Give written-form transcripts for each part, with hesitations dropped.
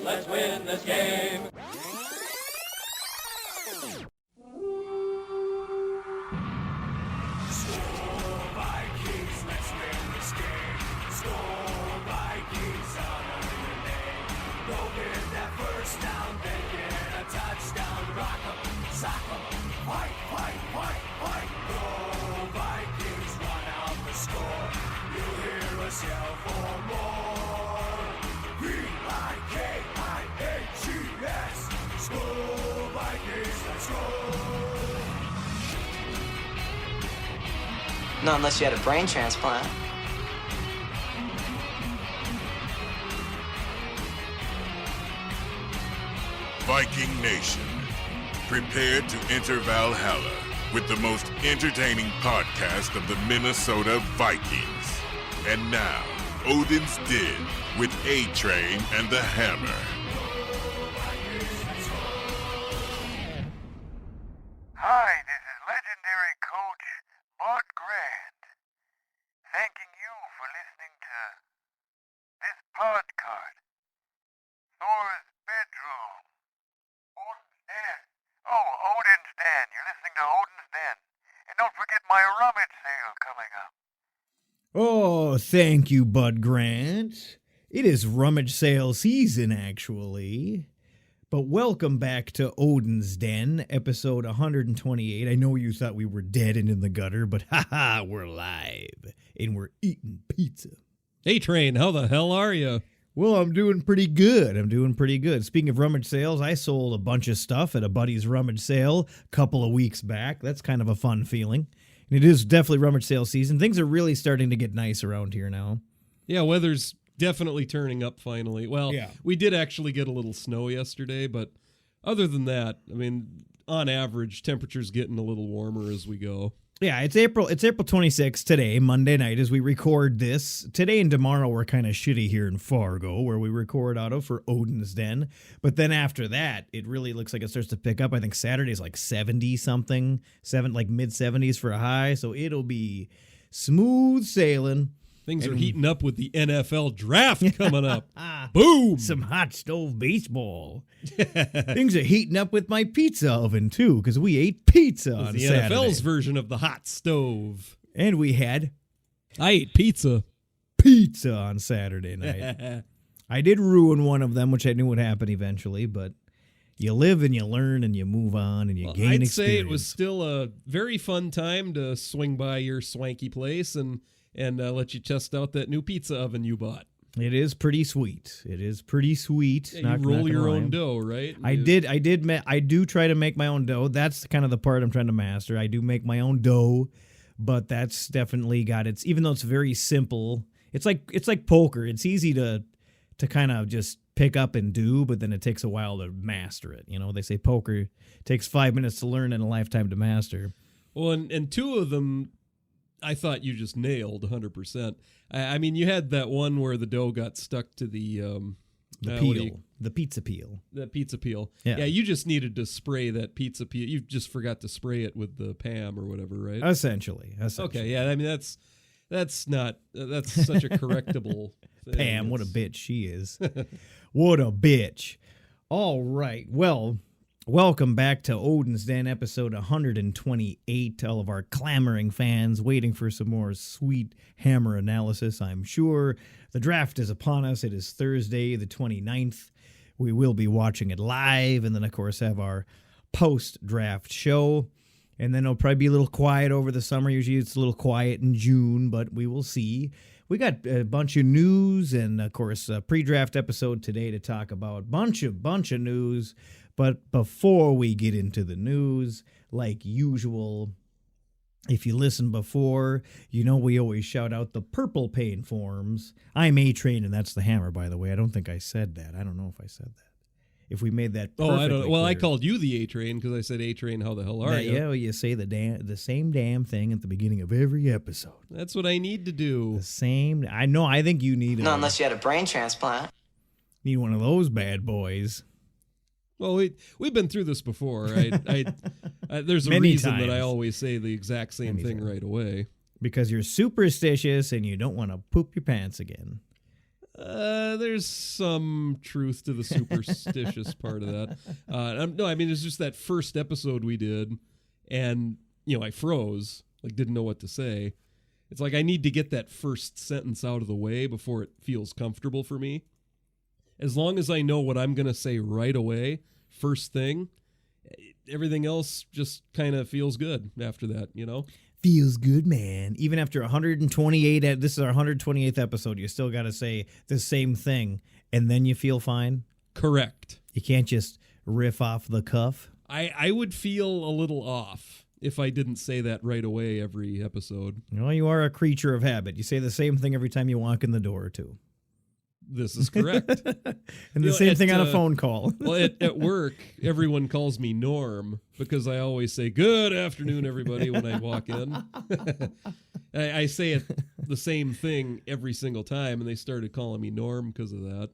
Let's win this game. SKOL Vikings, let's win this game. SKOL Vikings, honor your name. Go get that first down, then get a touchdown. Rock 'em, sock 'em, fight, fight, fight, fight. Go Vikings, run out the score. You hear us yell for more. V-I-K-I-N-G-S. SKOL Vikings, let's go. Not unless you had a brain transplant. Viking Nation, prepare to enter Valhalla with the most entertaining podcast of the Minnesota Vikings. And now, Odin's Den with A-Train and the Hammer. Hi, this is legendary coach Bud Grant, thanking you for listening to this podcast. Thor's bedroom. Odin's Den. Oh, Odin's Den. You're listening to Odin's Den. And don't forget my rummage sale coming up. Oh, thank you, Bud Grant. It is rummage sale season, actually. But welcome back to Odin's Den, episode 128. I know you thought we were dead and in the gutter, but haha, we're alive. And we're eating pizza. Hey, Train, how the hell are you? Well, I'm doing pretty good. Speaking of rummage sales, I sold a bunch of stuff at a buddy's rummage sale a couple of weeks back. That's kind of a fun feeling. And it is definitely rummage sale season. Things are really starting to get nice around here now. Yeah, weather's definitely turning up finally. Well, Yeah. We did actually get a little snow yesterday, but other than that, I mean, on average, temperature's getting a little warmer as we go. Yeah, it's April 26th today, Monday night, as we record this. Today and tomorrow we're kind of shitty here in Fargo, where we record out of for Odin's Den. But then after that, it really looks like it starts to pick up. I think Saturday's like 70-something, like mid-70s for a high. So it'll be smooth sailing. Things are heating up with the NFL draft coming up. Boom! Some hot stove baseball. Things are heating up with my pizza oven, too, because we ate pizza on the Saturday. NFL's version of the hot stove. And we had I ate pizza on Saturday night. I did ruin one of them, which I knew would happen eventually, but you live and you learn and you move on and you gain experience. I'd say it was still a very fun time to swing by your swanky place and let you test out that new pizza oven you bought. It is pretty sweet. Yeah, you roll your own dough, right? I do try to make my own dough. That's kind of the part I'm trying to master. I do make my own dough, but that's definitely got its. Even though it's very simple, it's like poker. It's easy to kind of just pick up and do, but then it takes a while to master it. You know, they say poker takes 5 minutes to learn and a lifetime to master. Well, and two of them, I thought you just nailed 100%. I mean, you had that one where the dough got stuck to the pizza peel. The pizza peel. Yeah, you just needed to spray that pizza peel. You just forgot to spray it with the Pam or whatever, right? Essentially. Okay, yeah. I mean, that's such a correctable thing. Pam, what a bitch she is. What a bitch. All right. Well, welcome back to Odin's Den, episode 128. All of our clamoring fans waiting for some more sweet hammer analysis, I'm sure. The draft is upon us. It is Thursday, the 29th. We will be watching it live, and then, of course, have our post-draft show. And then it'll probably be a little quiet over the summer. Usually it's a little quiet in June, but we will see. We got a bunch of news and, of course, a pre-draft episode today to talk about. Bunch of news. But before we get into the news, like usual, if you listened before, you know we always shout out the Purple Pain forms. I'm A-Train, and that's the Hammer, by the way. I don't think I said that. I don't know if I said that. If we made that perfectly I don't know. Well, clear. I called you the A-Train because I said, A-Train, how the hell are you? Yeah, well, you say the same damn thing at the beginning of every episode. That's what I need to do. The same. I know. I think you need Not unless you had a brain transplant. Need one of those bad boys. Well, we've been through this before. There's a Many reason times. that I always say the exact same Many thing times. right away. Because you're superstitious and you don't want to poop your pants again. There's some truth to the superstitious part of that. No, I mean, it's just that first episode we did, and, I froze, like didn't know what to say. It's like I need to get that first sentence out of the way before it feels comfortable for me. As long as I know what I'm going to say right away, first thing, everything else just kind of feels good after that, Feels good, man. Even after 128, this is our 128th episode, you still got to say the same thing, and then you feel fine? Correct. You can't just riff off the cuff? I would feel a little off if I didn't say that right away every episode. Well, you are a creature of habit. You say the same thing every time you walk in the door, too. This is correct. And the same thing on a phone call. Well, at work, everyone calls me Norm because I always say, good afternoon, everybody, when I walk in. I say it the same thing every single time, and they started calling me Norm because of that.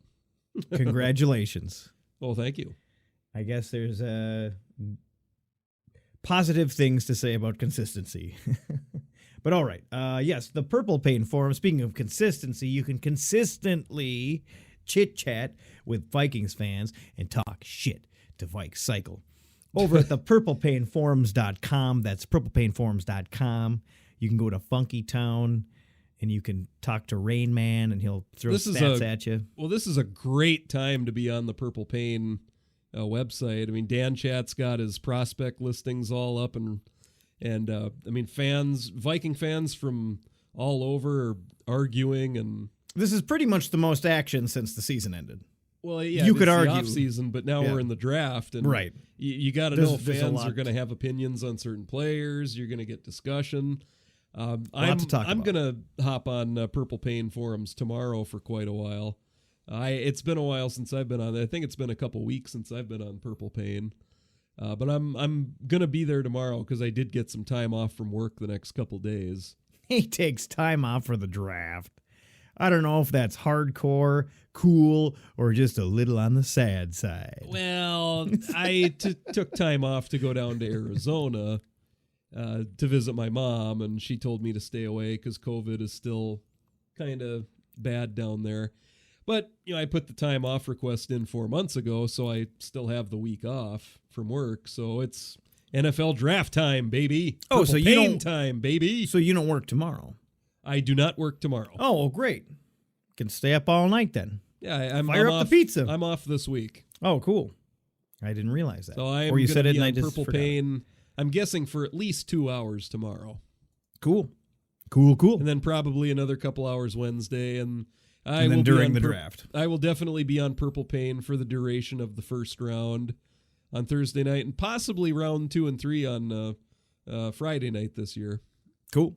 Congratulations. Well, thank you. I guess there's positive things to say about consistency. But all right. Yes, the Purple Pain Forum. Speaking of consistency, you can consistently chit-chat with Vikings fans and talk shit to Vike Cycle. Over at the purplepainforums.com. That's purplepainforums.com. You can go to Funky Town and you can talk to Rain Man and he'll throw stats at you. Well, this is a great time to be on the Purple Pain website. I mean, Dan Chat's got his prospect listings all up and I mean, Viking fans from all over are arguing, and this is pretty much the most action since the season ended. Well, yeah, you could argue off season, but now we're in the draft, and right. You got to know fans are going to have opinions on certain players. You're going to get discussion. I'm going to hop on Purple Pain forums tomorrow for quite a while. It's been a while since I've been on. I think it's been a couple weeks since I've been on Purple Pain. But I'm going to be there tomorrow because I did get some time off from work the next couple days. He takes time off for the draft. I don't know if that's hardcore, cool, or just a little on the sad side. Well, I took time off to go down to Arizona to visit my mom, and she told me to stay away because COVID is still kind of bad down there. But, I put the time off request in 4 months ago, so I still have the week off from work. So it's NFL draft time, baby. Oh, so you don't time, baby. So you don't work tomorrow? I do not work tomorrow. Oh, well, great. Can stay up all night then. Yeah, I'm Fire up the pizza. I'm off this week. Oh, cool. I didn't realize that. So I'm or you said it be and I on just Purple Pain. I'm guessing for at least 2 hours tomorrow. Cool. And then probably another couple hours Wednesday, and then during the draft. I will definitely be on Purple Pain for the duration of the first round on Thursday night, and possibly round 2 and 3 on Friday night this year. Cool.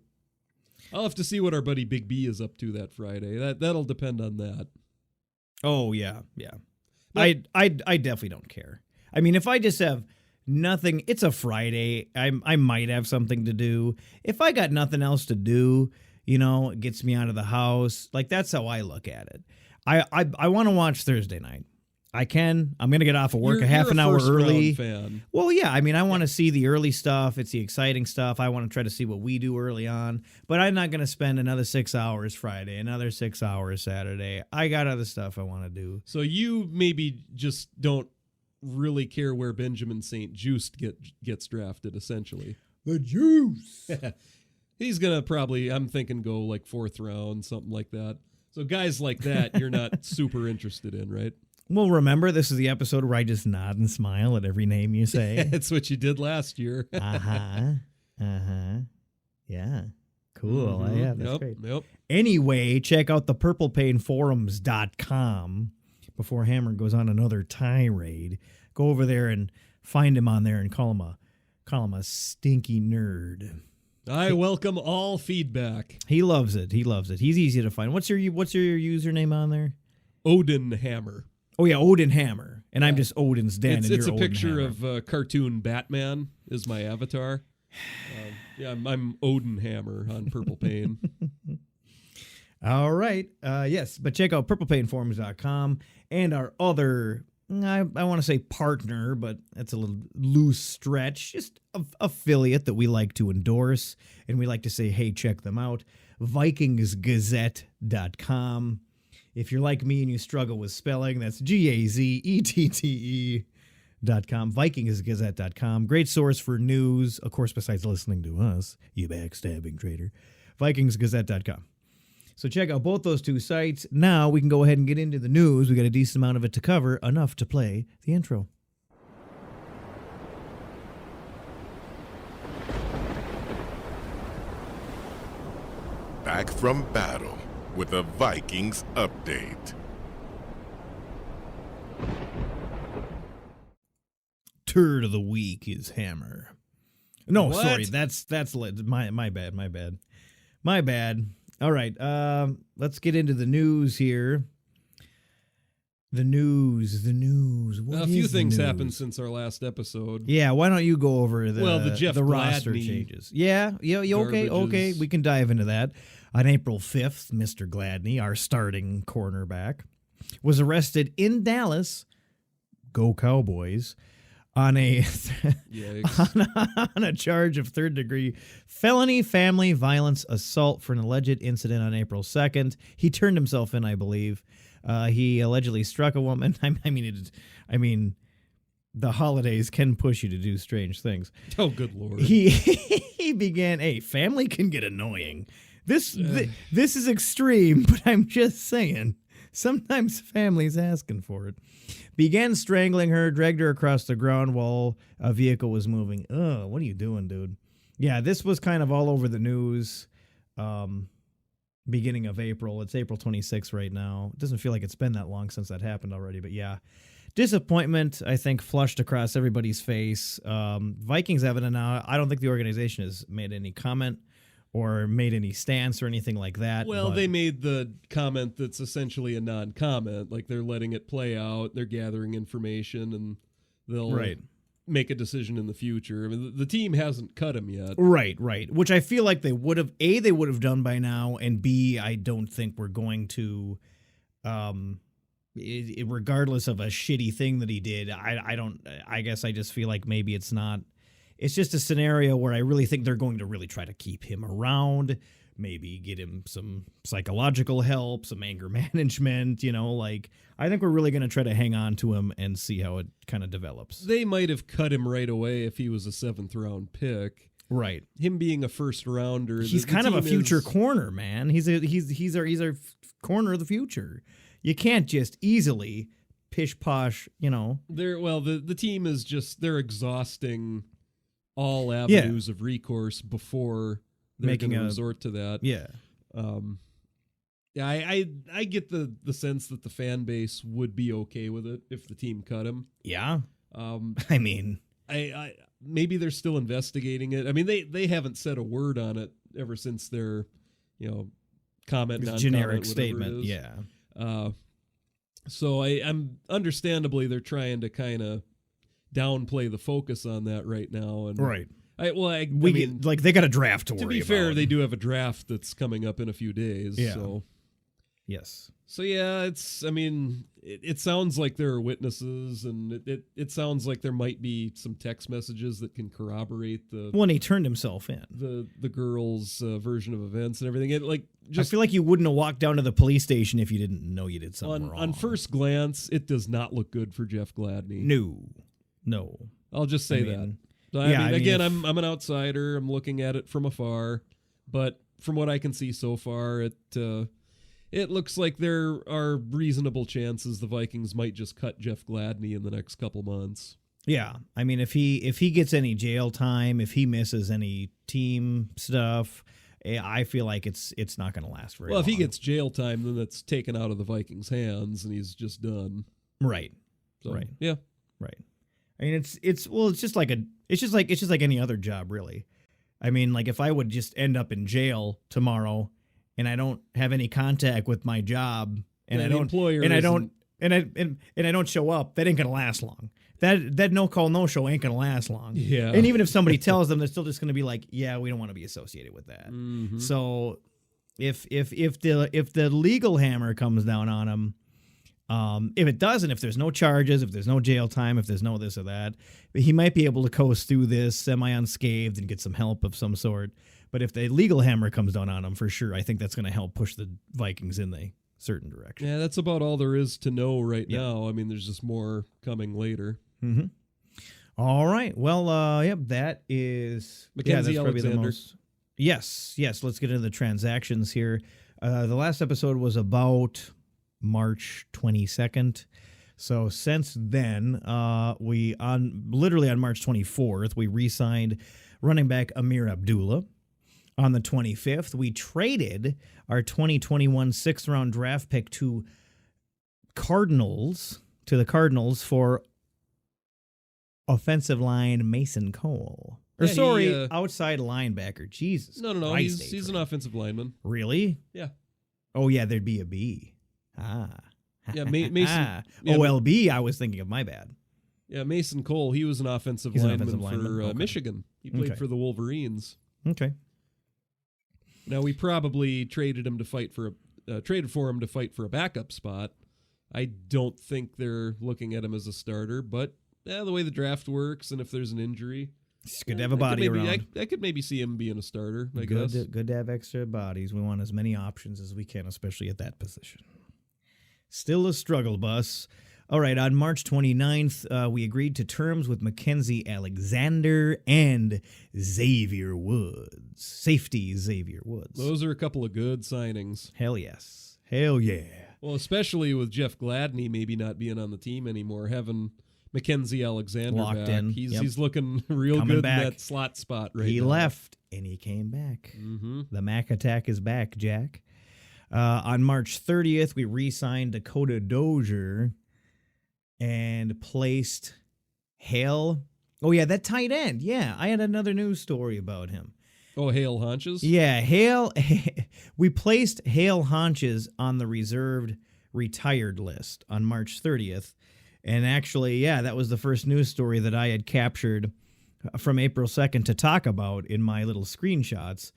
I'll have to see what our buddy Big B is up to that Friday. That'll depend on that. Oh yeah. But I definitely don't care. I mean, if I just have nothing, it's a Friday. I might have something to do. If I got nothing else to do, it gets me out of the house. Like, that's how I look at it. I want to watch Thursday night. I can. I'm going to get off of work a half an hour early. Fan. Well, yeah. I mean, I want to see the early stuff. It's the exciting stuff. I want to try to see what we do early on. But I'm not going to spend another 6 hours Friday, another 6 hours Saturday. I got other stuff I want to do. So you maybe just don't really care where Benjamin St. Just gets drafted, essentially. The juice. He's going to probably, I'm thinking, go like 4th round, something like that. So guys like that, you're not super interested in, right? Well, remember, this is the episode where I just nod and smile at every name you say. That's what you did last year. Yeah. Cool. Mm-hmm. Yeah, that's great. Yep. Anyway, check out the purplepainforums.com before Hammer goes on another tirade. Go over there and find him on there and call him a stinky nerd. I welcome all feedback. He loves it. He's easy to find. What's your username on there? Odin Hammer. Oh yeah, Odin Hammer, and I'm just Odin's den. It's a Odin picture Hammer. of cartoon Batman is my avatar. I'm Odin Hammer on Purple Pain. All right, yes, but check out purplepainforums.com and our other, I want to say partner, but that's a little loose stretch, just affiliate that we like to endorse, and we like to say, hey, check them out, VikingsGazette.com. If you're like me and you struggle with spelling, that's GAZETTE.com, VikingsGazette.com. Great source for news, of course, besides listening to us, you backstabbing traitor. VikingsGazette.com. So check out both those two sites. Now we can go ahead and get into the news. We got a decent amount of it to cover, enough to play the intro. Back from battle with a Vikings update. Turd of the week is Hammer. No, What? sorry, that's my bad. All right, let's get into the news here. The news. What A few is the things news? happened since our last episode. Yeah, why don't you go over the Jeff roster Gladney changes? Yeah, okay, garbages. we can dive into that. On April 5th, Mr. Gladney, our starting cornerback, was arrested in Dallas. Go Cowboys. On a Yikes. on a charge of third-degree felony family violence assault for an alleged incident on April 2nd. He turned himself in, I believe. He allegedly struck a woman. I mean, the holidays can push you to do strange things. Oh, good Lord. He began. Hey, family can get annoying. This is extreme, but I'm just saying. Sometimes family's asking for it. Began strangling her, dragged her across the ground while a vehicle was moving. Oh, what are you doing, dude? Yeah, this was kind of all over the news. Beginning of April. It's April 26th right now. It doesn't feel like it's been that long since that happened already, but yeah. Disappointment, I think, flushed across everybody's face. Vikings evident now. I don't think the organization has made any comment or made any stance or anything like that. Well, but they made the comment that's essentially a non-comment. Like, they're letting it play out. They're gathering information, and they'll make a decision in the future. I mean, the team hasn't cut him yet. Right. Which I feel like they would have, A, they would have done by now, and B, I don't think we're going to, regardless of a shitty thing that he did, I guess I just feel like maybe it's just a scenario where I really think they're going to really try to keep him around, maybe get him some psychological help, some anger management, I think we're really going to try to hang on to him and see how it kind of develops. They might have cut him right away if he was a 7th-round pick. Right. Him being a first-rounder. He's kind of a future corner, man. He's our corner of the future. You can't just easily pish-posh, The team is just, they're exhausting all avenues of recourse before they're going to resort to that. Yeah. I get the sense that the fan base would be okay with it if the team cut him. Yeah. I maybe they're still investigating it. I mean, they haven't said a word on it ever since their, comment, non-comment, generic statement. Yeah. So I'm understandably they're trying to kind of downplay the focus on that right now. And right. I mean, they got a draft to worry about. To be fair, they do have a draft that's coming up in a few days. Yeah. So. Yes. So yeah, it sounds like there are witnesses, and it sounds like there might be some text messages that can corroborate when he turned himself in the girl's version of events and everything. I feel like you wouldn't have walked down to the police station if you didn't know you did something wrong. On first glance, it does not look good for Jeff Gladney. No. I'll just say that. I'm an outsider. I'm looking at it from afar, but from what I can see so far, it looks like there are reasonable chances the Vikings might just cut Jeff Gladney in the next couple months. Yeah, I mean, if he gets any jail time, if he misses any team stuff, I feel like it's not going to last very long. Well, if he gets jail time, then that's taken out of the Vikings' hands, and he's just done. Right. So, right. Yeah. Right. I mean, it's just like any other job, really. I mean, like if I would just end up in jail tomorrow and I don't have any contact with my job and I don't show up, that ain't gonna last long. That no call, no show ain't gonna last long. Yeah. And even if somebody tells them, they're still just gonna be like, yeah, we don't want to be associated with that. Mm-hmm. So if the legal hammer comes down on him, if it doesn't, if there's no charges, if there's no jail time, if there's no this or that, he might be able to coast through this semi-unscathed and get some help of some sort. But if the legal hammer comes down on him, for sure, I think that's going to help push the Vikings in certain direction. Yeah, that's about all there is to know right now. I mean, there's just more coming later. Mm-hmm. All right. Well, yep, that is... Mackenzie that's probably the Alexander. most... Yes. Let's get into the transactions here. The last episode was about March 22nd. So since then, literally on March 24th, we re-signed running back Amir Abdullah. On the 25th, we traded our 2021 sixth-round draft pick to the Cardinals for offensive line Mason Cole. Outside linebacker. Jesus. No. Christ, He's an offensive lineman. Really? Yeah. Oh, yeah, there'd be a B. Yeah, Mason. OLB, I was thinking of, my bad. Yeah, Mason Cole. He was an offensive He's an lineman offensive lineman? for Okay. Michigan. He played Okay. for the Wolverines. Okay. Now we probably traded for him to fight for a backup spot. I don't think they're looking at him as a starter, but the way the draft works, and if there's an injury, It's good to have a body around. I could maybe see him being a starter. I Good guess. to have extra bodies. We want as many options as we can, especially at that position. Still a struggle bus. All right, on March 29th, we agreed to terms with Mackenzie Alexander and Xavier Woods. Safety Xavier Woods. Those are a couple of good signings. Hell yes. Hell yeah. Well, especially with Jeff Gladney maybe not being on the team anymore, having Mackenzie Alexander Locked back. in. He's looking real Coming good back. in that slot spot right now. He left, and he came back. Mm-hmm. The Mac attack is back, Jack. On March 30th, we re-signed Dakota Dozier and placed Hale. Oh, yeah, that tight end. Yeah, I had another news story about him. Oh, Hale Haunches? Yeah, Hale. We placed Hale Haunches on the reserved retired list on March 30th. And actually, that was the first news story that I had captured from April 2nd to talk about in my little screenshots.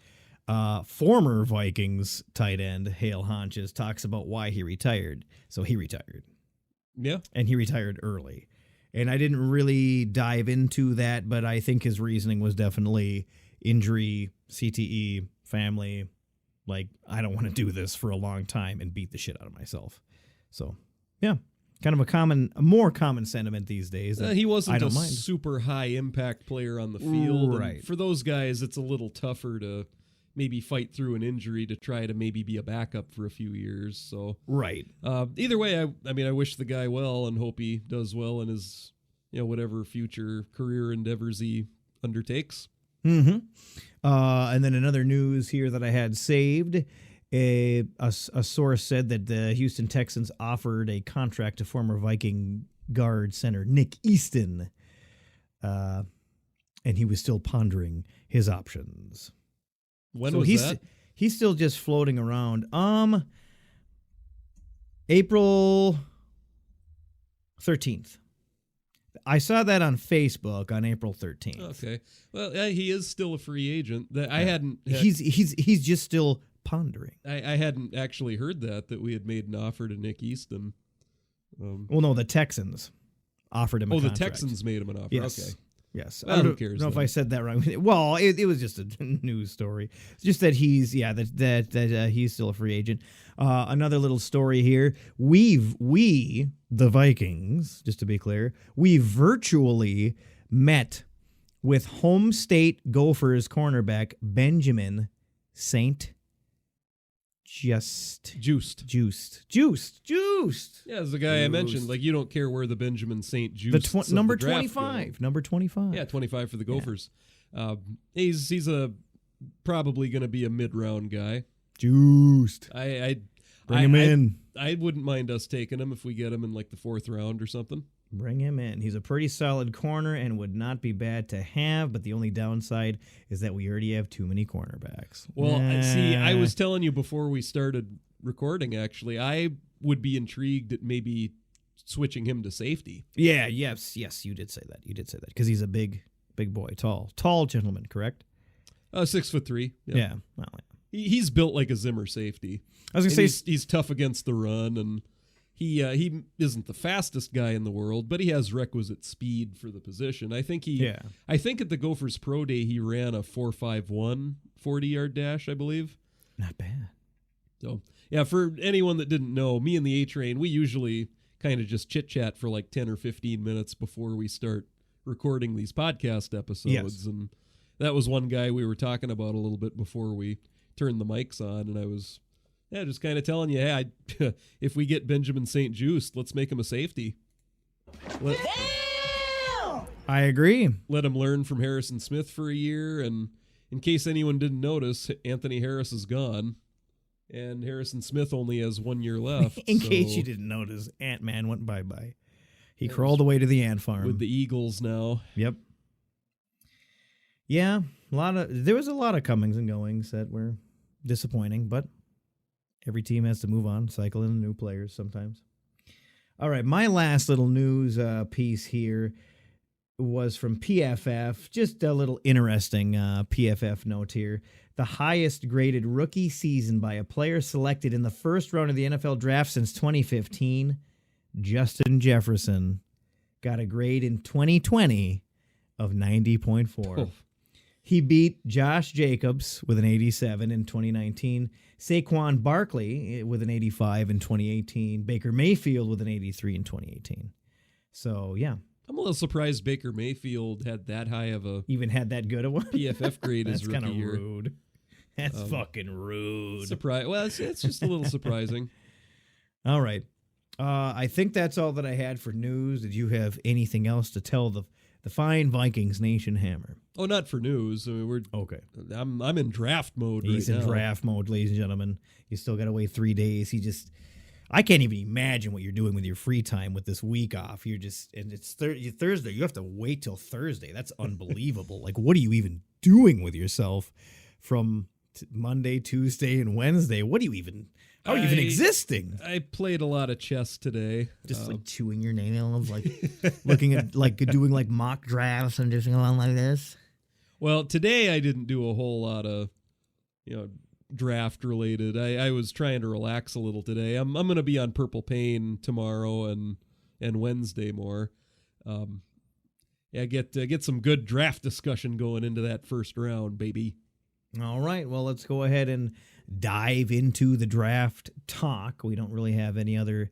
Former Vikings tight end Hale Haunches talks about why he retired. So he retired. Yeah. And he retired early. And I didn't really dive into that, but I think his reasoning was definitely injury, CTE, family. Like, I don't want to do this for a long time and beat the shit out of myself. So, yeah. Kind of a more common sentiment these days. He wasn't I don't a mind. super high impact player on the field. Right. And for those guys, it's a little tougher to maybe fight through an injury to try to maybe be a backup for a few years. So Right. Either way, I wish the guy well and hope he does well in his whatever future career endeavors he undertakes. Mm-hmm. And then another news here that I had saved. A source said that the Houston Texans offered a contract to former Viking guard center Nick Easton, and he was still pondering his options. When so was that? He's still just floating around. April 13th. I saw that on Facebook on April 13th. Okay. Well, he is still a free agent. I hadn't. He's just still pondering. I hadn't actually heard that we had made an offer to Nick Easton. Well, no, the Texans offered him a contract. The Texans made him an offer. Yes. Okay. Yes. Well, I who don't cares know if then? I said that wrong. Well, it was just a news story. It's just that he's he's still a free agent. Another little story here. We the Vikings, just to be clear, we virtually met with home state Gophers cornerback Benjamin St. Juiced. Yeah, as the guy I mentioned, like you don't care where the Benjamin St. Juiced Number the draft 25. go. Number 25. Yeah, 25 for the Gophers. He's probably going to be a mid-round guy. Juiced. Bring him in. I wouldn't mind us taking him if we get him in like the 4th round or something. Bring him in. He's a pretty solid corner and would not be bad to have, but the only downside is that we already have too many cornerbacks. Well, see, I was telling you before we started recording, actually, I would be intrigued at maybe switching him to safety. Yeah, yes, you did say that. Because he's a big boy, tall gentleman, correct? 6'3". Yeah. Well, he's built like a Zimmer safety. I was going to say he's tough against the run, and he isn't the fastest guy in the world, but he has requisite speed for the position. I think I think at the Gophers Pro Day he ran a 4.51 40-yard dash, I believe. Not bad. So, yeah, for anyone that didn't know, me and the A-Train, we usually kind of just chit-chat for like 10 or 15 minutes before we start recording these podcast episodes. Yes. And that was one guy we were talking about a little bit before we turned the mics on, and I was just kind of telling you, hey, if we get Benjamin St. Juste, let's make him a safety. I agree. Let him learn from Harrison Smith for a year, and in case anyone didn't notice, Anthony Harris is gone, and Harrison Smith only has 1 year left. In case you didn't notice, Ant-Man went bye-bye. He crawled away to the ant farm. With the Eagles now. Yep. Yeah, there was a lot of comings and goings that were disappointing, but every team has to move on, cycle in new players sometimes. All right, my last little news piece here was from PFF. Just a little interesting PFF note here. The highest graded rookie season by a player selected in the first round of the NFL draft since 2015, Justin Jefferson, got a grade in 2020 of 90.4. Oh. He beat Josh Jacobs with an 87 in 2019, Saquon Barkley with an 85 in 2018, Baker Mayfield with an 83 in 2018. So, yeah. I'm a little surprised Baker Mayfield had that high of a Even had that good a one? PFF grade as rookie That's kind year. of rude. That's fucking rude. Well, it's just a little surprising. All right. I think that's all that I had for news. Did you have anything else to tell the fine Vikings Nation Hammer? Oh, not for news. I mean, we're Okay. I'm in draft mode He's right in now. draft mode, ladies and gentlemen. You still got to wait 3 days. I can't even imagine what you're doing with your free time with this week off. And it's Thursday. You have to wait till Thursday. That's unbelievable. Like, what are you even doing with yourself from Monday, Tuesday, and Wednesday? How are you even existing? I played a lot of chess today. Just like chewing your nails, like looking at, like doing like mock drafts and just going like this. Well, today I didn't do a whole lot of, draft related. I was trying to relax a little today. I'm going to be on Purple Pain tomorrow and Wednesday more. Get some good draft discussion going into that first round, baby. All right, well, let's go ahead and dive into the draft talk. We don't really have any other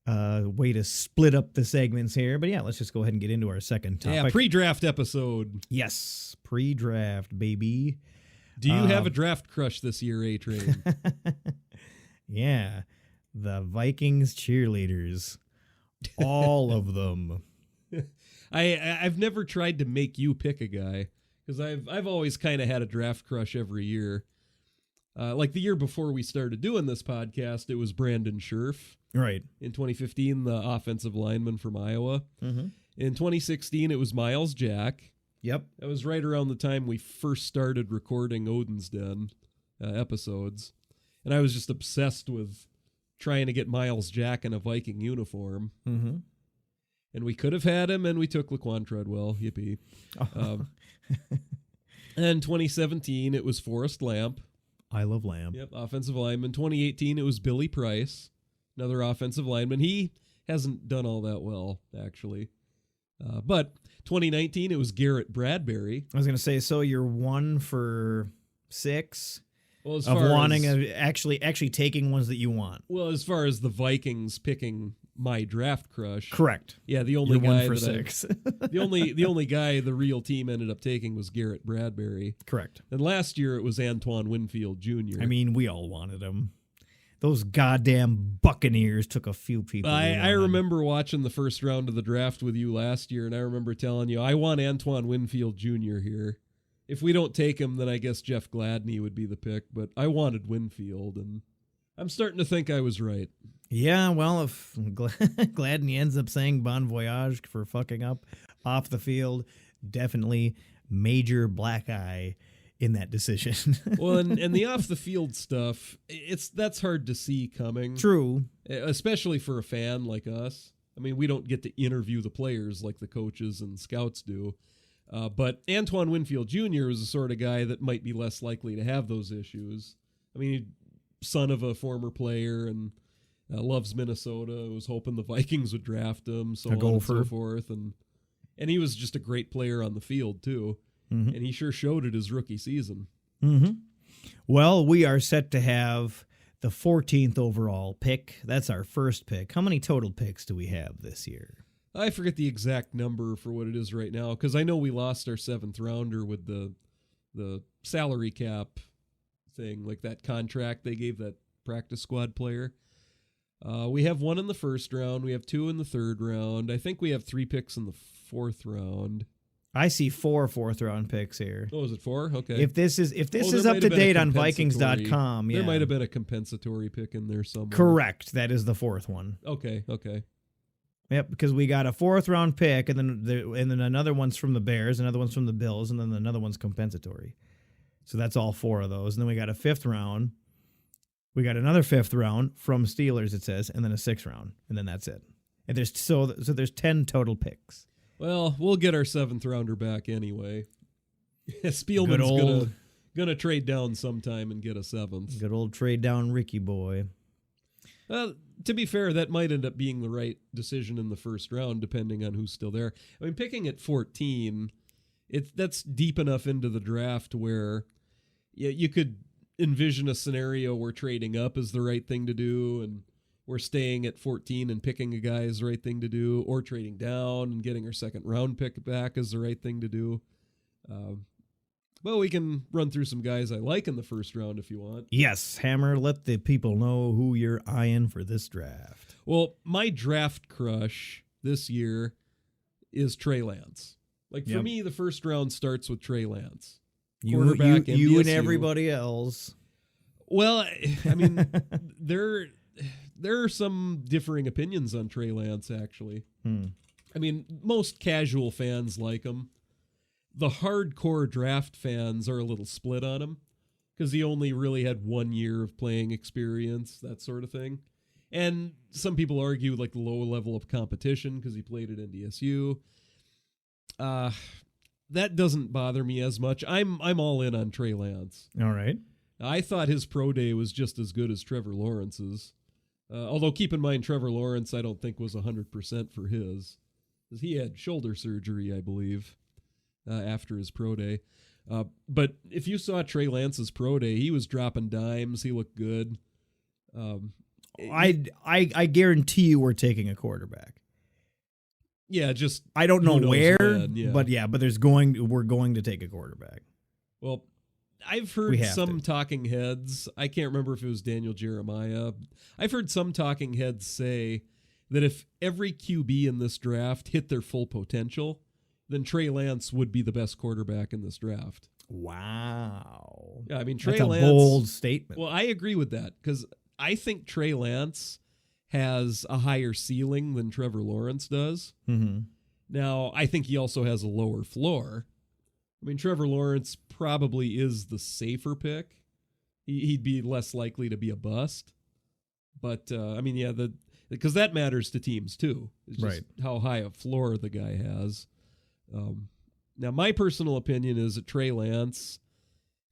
way to split up the segments here, but yeah, let's just go ahead and get into our second topic. Yeah, pre-draft episode. Yes, pre-draft, baby. Do you have a draft crush this year, A-Train? Yeah, the Vikings cheerleaders, all of them. I've never tried to make you pick a guy because I've always kind of had a draft crush every year. Like the year before we started doing this podcast, it was Brandon Scherf. Right. In 2015, the offensive lineman from Iowa. Mm-hmm. In 2016, it was Miles Jack. Yep. That was right around the time we first started recording Odin's Den episodes. And I was just obsessed with trying to get Miles Jack in a Viking uniform. Mm-hmm. And we could have had him, and we took Laquan Treadwell. Yippee. And 2017, it was Forrest Lamp. I love Lamb. Yep, offensive lineman. 2018, it was Billy Price, another offensive lineman. He hasn't done all that well, actually. But 2019, it was Garrett Bradbury. I was going to say, so you're 1 for 6 Well, as of far wanting as, actually taking ones that you want. Well, as far as the Vikings picking my draft crush, Correct. Yeah, the only You're guy 1 for that 6. the only guy the real team ended up taking was Garrett Bradbury. Correct. And last year it was Antoine Winfield Jr. I mean, we all wanted him. Those goddamn Buccaneers took a few people. I remember watching the first round of the draft with you last year, and I remember telling you, I want Antoine Winfield Jr. here. If we don't take him, then I guess Jeff Gladney would be the pick, but I wanted Winfield, and I'm starting to think I was right. Yeah, well, if Gladney ends up saying bon voyage for fucking up off the field, definitely major black eye in that decision. Well, and the off the field stuff, that's hard to see coming. True. Especially for a fan like us. I mean, we don't get to interview the players like the coaches and scouts do. But Antoine Winfield Jr. is the sort of guy that might be less likely to have those issues. I mean, son of a former player and loves Minnesota. Was hoping the Vikings would draft him, so on and so forth. And he was just a great player on the field, too. Mm-hmm. And he sure showed it his rookie season. Mm-hmm. Well, we are set to have the 14th overall pick. That's our first pick. How many total picks do we have this year? I forget the exact number for what it is right now because I know we lost our 7th rounder with the salary cap thing, like that contract they gave that practice squad player. We have 1 in the 1st round. We have 2 in the 3rd round. I think we have 3 picks in the 4th round. I see 4 4th-round picks here. Oh, is it 4? Okay. If this is there up might to have been a date on compensatory- Vikings.com, yeah. There might have been a compensatory pick in there somewhere. Correct. That is the 4th one. Okay. Yep, because we got a 4th-round pick, and then another one's from the Bears, another one's from the Bills, and then another one's compensatory. So that's all 4 of those. And then we got a 5th round. We got another 5th round from Steelers, it says, and then a 6th round, and then that's it. And there's 10 total picks. Well, we'll get our 7th rounder back anyway. Spielman's gonna trade down sometime and get a 7th. Good old trade down Ricky boy. Well, to be fair, that might end up being the right decision in the 1st round, depending on who's still there. I mean, picking at 14, that's deep enough into the draft where you could envision a scenario where trading up is the right thing to do, and we're staying at 14 and picking a guy is the right thing to do, or trading down and getting our 2nd round pick back is the right thing to do. Well, we can run through some guys I like in the 1st round if you want. Yes, Hammer, let the people know who you're eyeing for this draft. Well, my draft crush this year is Trey Lance. Like, for me, the 1st round starts with Trey Lance. Quarterback, you and everybody else. Well, I mean, there are some differing opinions on Trey Lance, actually. I mean, most casual fans like him. The hardcore draft fans are a little split on him because he only really had 1 year of playing experience, that sort of thing. And some people argue like the low level of competition because he played at NDSU. That doesn't bother me as much. I'm all in on Trey Lance. All right. I thought his pro day was just as good as Trevor Lawrence's. Although keep in mind, Trevor Lawrence I don't think was 100% for his. He had shoulder surgery, I believe, after his pro day. But if you saw Trey Lance's pro day, he was dropping dimes. He looked good. I guarantee you we're taking a quarterback. Yeah, just I don't know where, when, yeah. but we're going to take a quarterback. Well, I've heard some talking heads. I can't remember if it was Daniel Jeremiah. I've heard some talking heads say that if every QB in this draft hit their full potential, then Trey Lance would be the best quarterback in this draft. Wow. Yeah, I mean, That's a bold statement. Well, I agree with that because I think Trey Lance has a higher ceiling than Trevor Lawrence does. Mm-hmm. Now, I think he also has a lower floor. I mean, Trevor Lawrence probably is the safer pick. He'd be less likely to be a bust. But, I mean, yeah, because that matters to teams, too. It's just how high a floor the guy has. Now, my personal opinion is that Trey Lance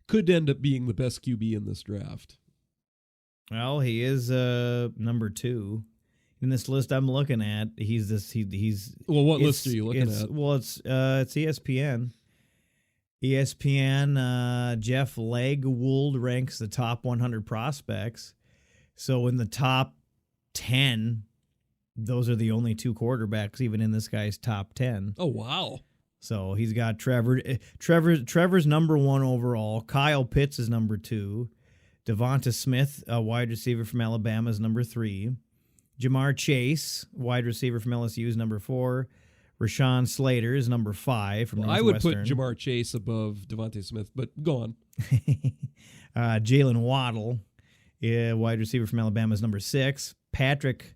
could end up being the best QB in this draft. Well, he is number 2 in this list I'm looking at. He's. Well, what list are you looking at? Well, it's ESPN. ESPN. Jeff Legwold ranks the top 100 prospects. So in the top 10, those are the only 2 quarterbacks, even in this guy's top 10. Oh wow! So he's got Trevor. Trevor's number 1 overall. Kyle Pitts is number 2. Devonta Smith, a wide receiver from Alabama, is number 3. Jamar Chase, wide receiver from LSU, is number 4. Rashawn Slater is number 5 from Northwestern. I would put Jamar Chase above Devonta Smith, but go on. Jalen Waddle, wide receiver from Alabama, is number 6. Patrick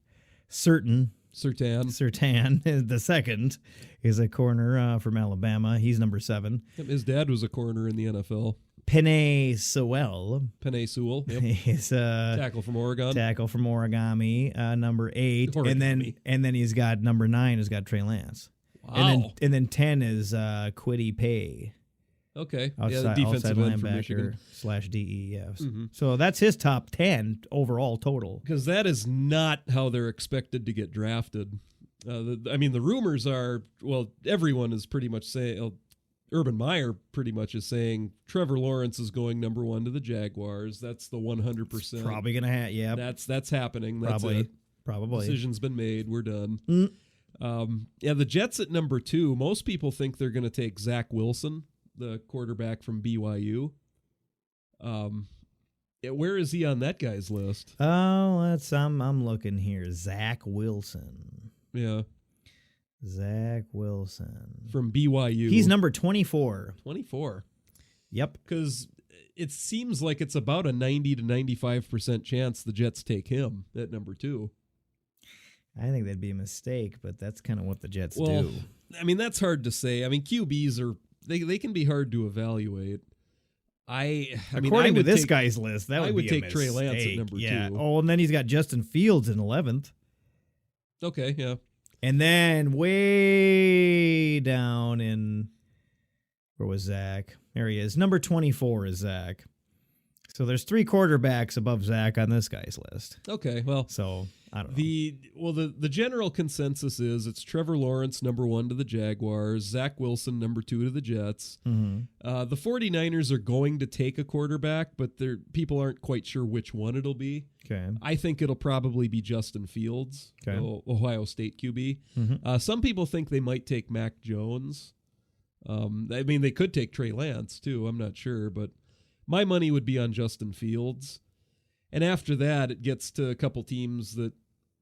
Surtain the second is a corner from Alabama. He's number 7. His dad was a corner in the NFL. Penei Sewell. Yep. He's tackle from Oregon. Number 8. Origami. And then he's got number 9 has got Trey Lance. Wow. And then 10 is Kwity Paye. Okay. Outside, the defensive outside end from Michigan. / DE, yes. Mm-hmm. So that's his top 10 overall total. Because that is not how they're expected to get drafted. The rumors are, well, everyone is pretty much saying, Urban Meyer pretty much is saying Trevor Lawrence is going number 1 to the Jaguars. That's the 100%. Probably gonna have. Yeah, That's happening. That's probably. it. Probably. Decision's been made. We're done. Mm. The Jets at number 2. Most people think they're going to take Zach Wilson, the quarterback from BYU. Where is he on that guy's list? Oh, I'm looking here. Zach Wilson. Yeah, Zach Wilson. from BYU. He's number 24. 24. Yep. Because it seems like it's about a 90 to 95% chance the Jets take him at number 2. I think that'd be a mistake, but that's kind of what the Jets Well, do. I mean, that's hard to say. I mean, QBs are they can be hard to evaluate. I mean, According I to would this take, guy's list, that I would would be take a Trey Lance at mistake. number yeah. 2. Oh, and then he's got Justin Fields in 11th. Okay, yeah. And then way down in, where was Zach? There he is. Number 24 is Zach. So there's 3 quarterbacks above Zach on this guy's list. Okay, well, So I don't know. The general consensus is it's Trevor Lawrence number 1 to the Jaguars, Zach Wilson number 2 to the Jets. Mm-hmm. The 49ers are going to take a quarterback, but people aren't quite sure which one it'll be. Okay. I think it'll probably be Justin Fields, Okay. Ohio State QB. Mm-hmm. Some people think they might take Mac Jones. I mean, they could take Trey Lance too. I'm not sure, but my money would be on Justin Fields. And after that, it gets to a couple teams that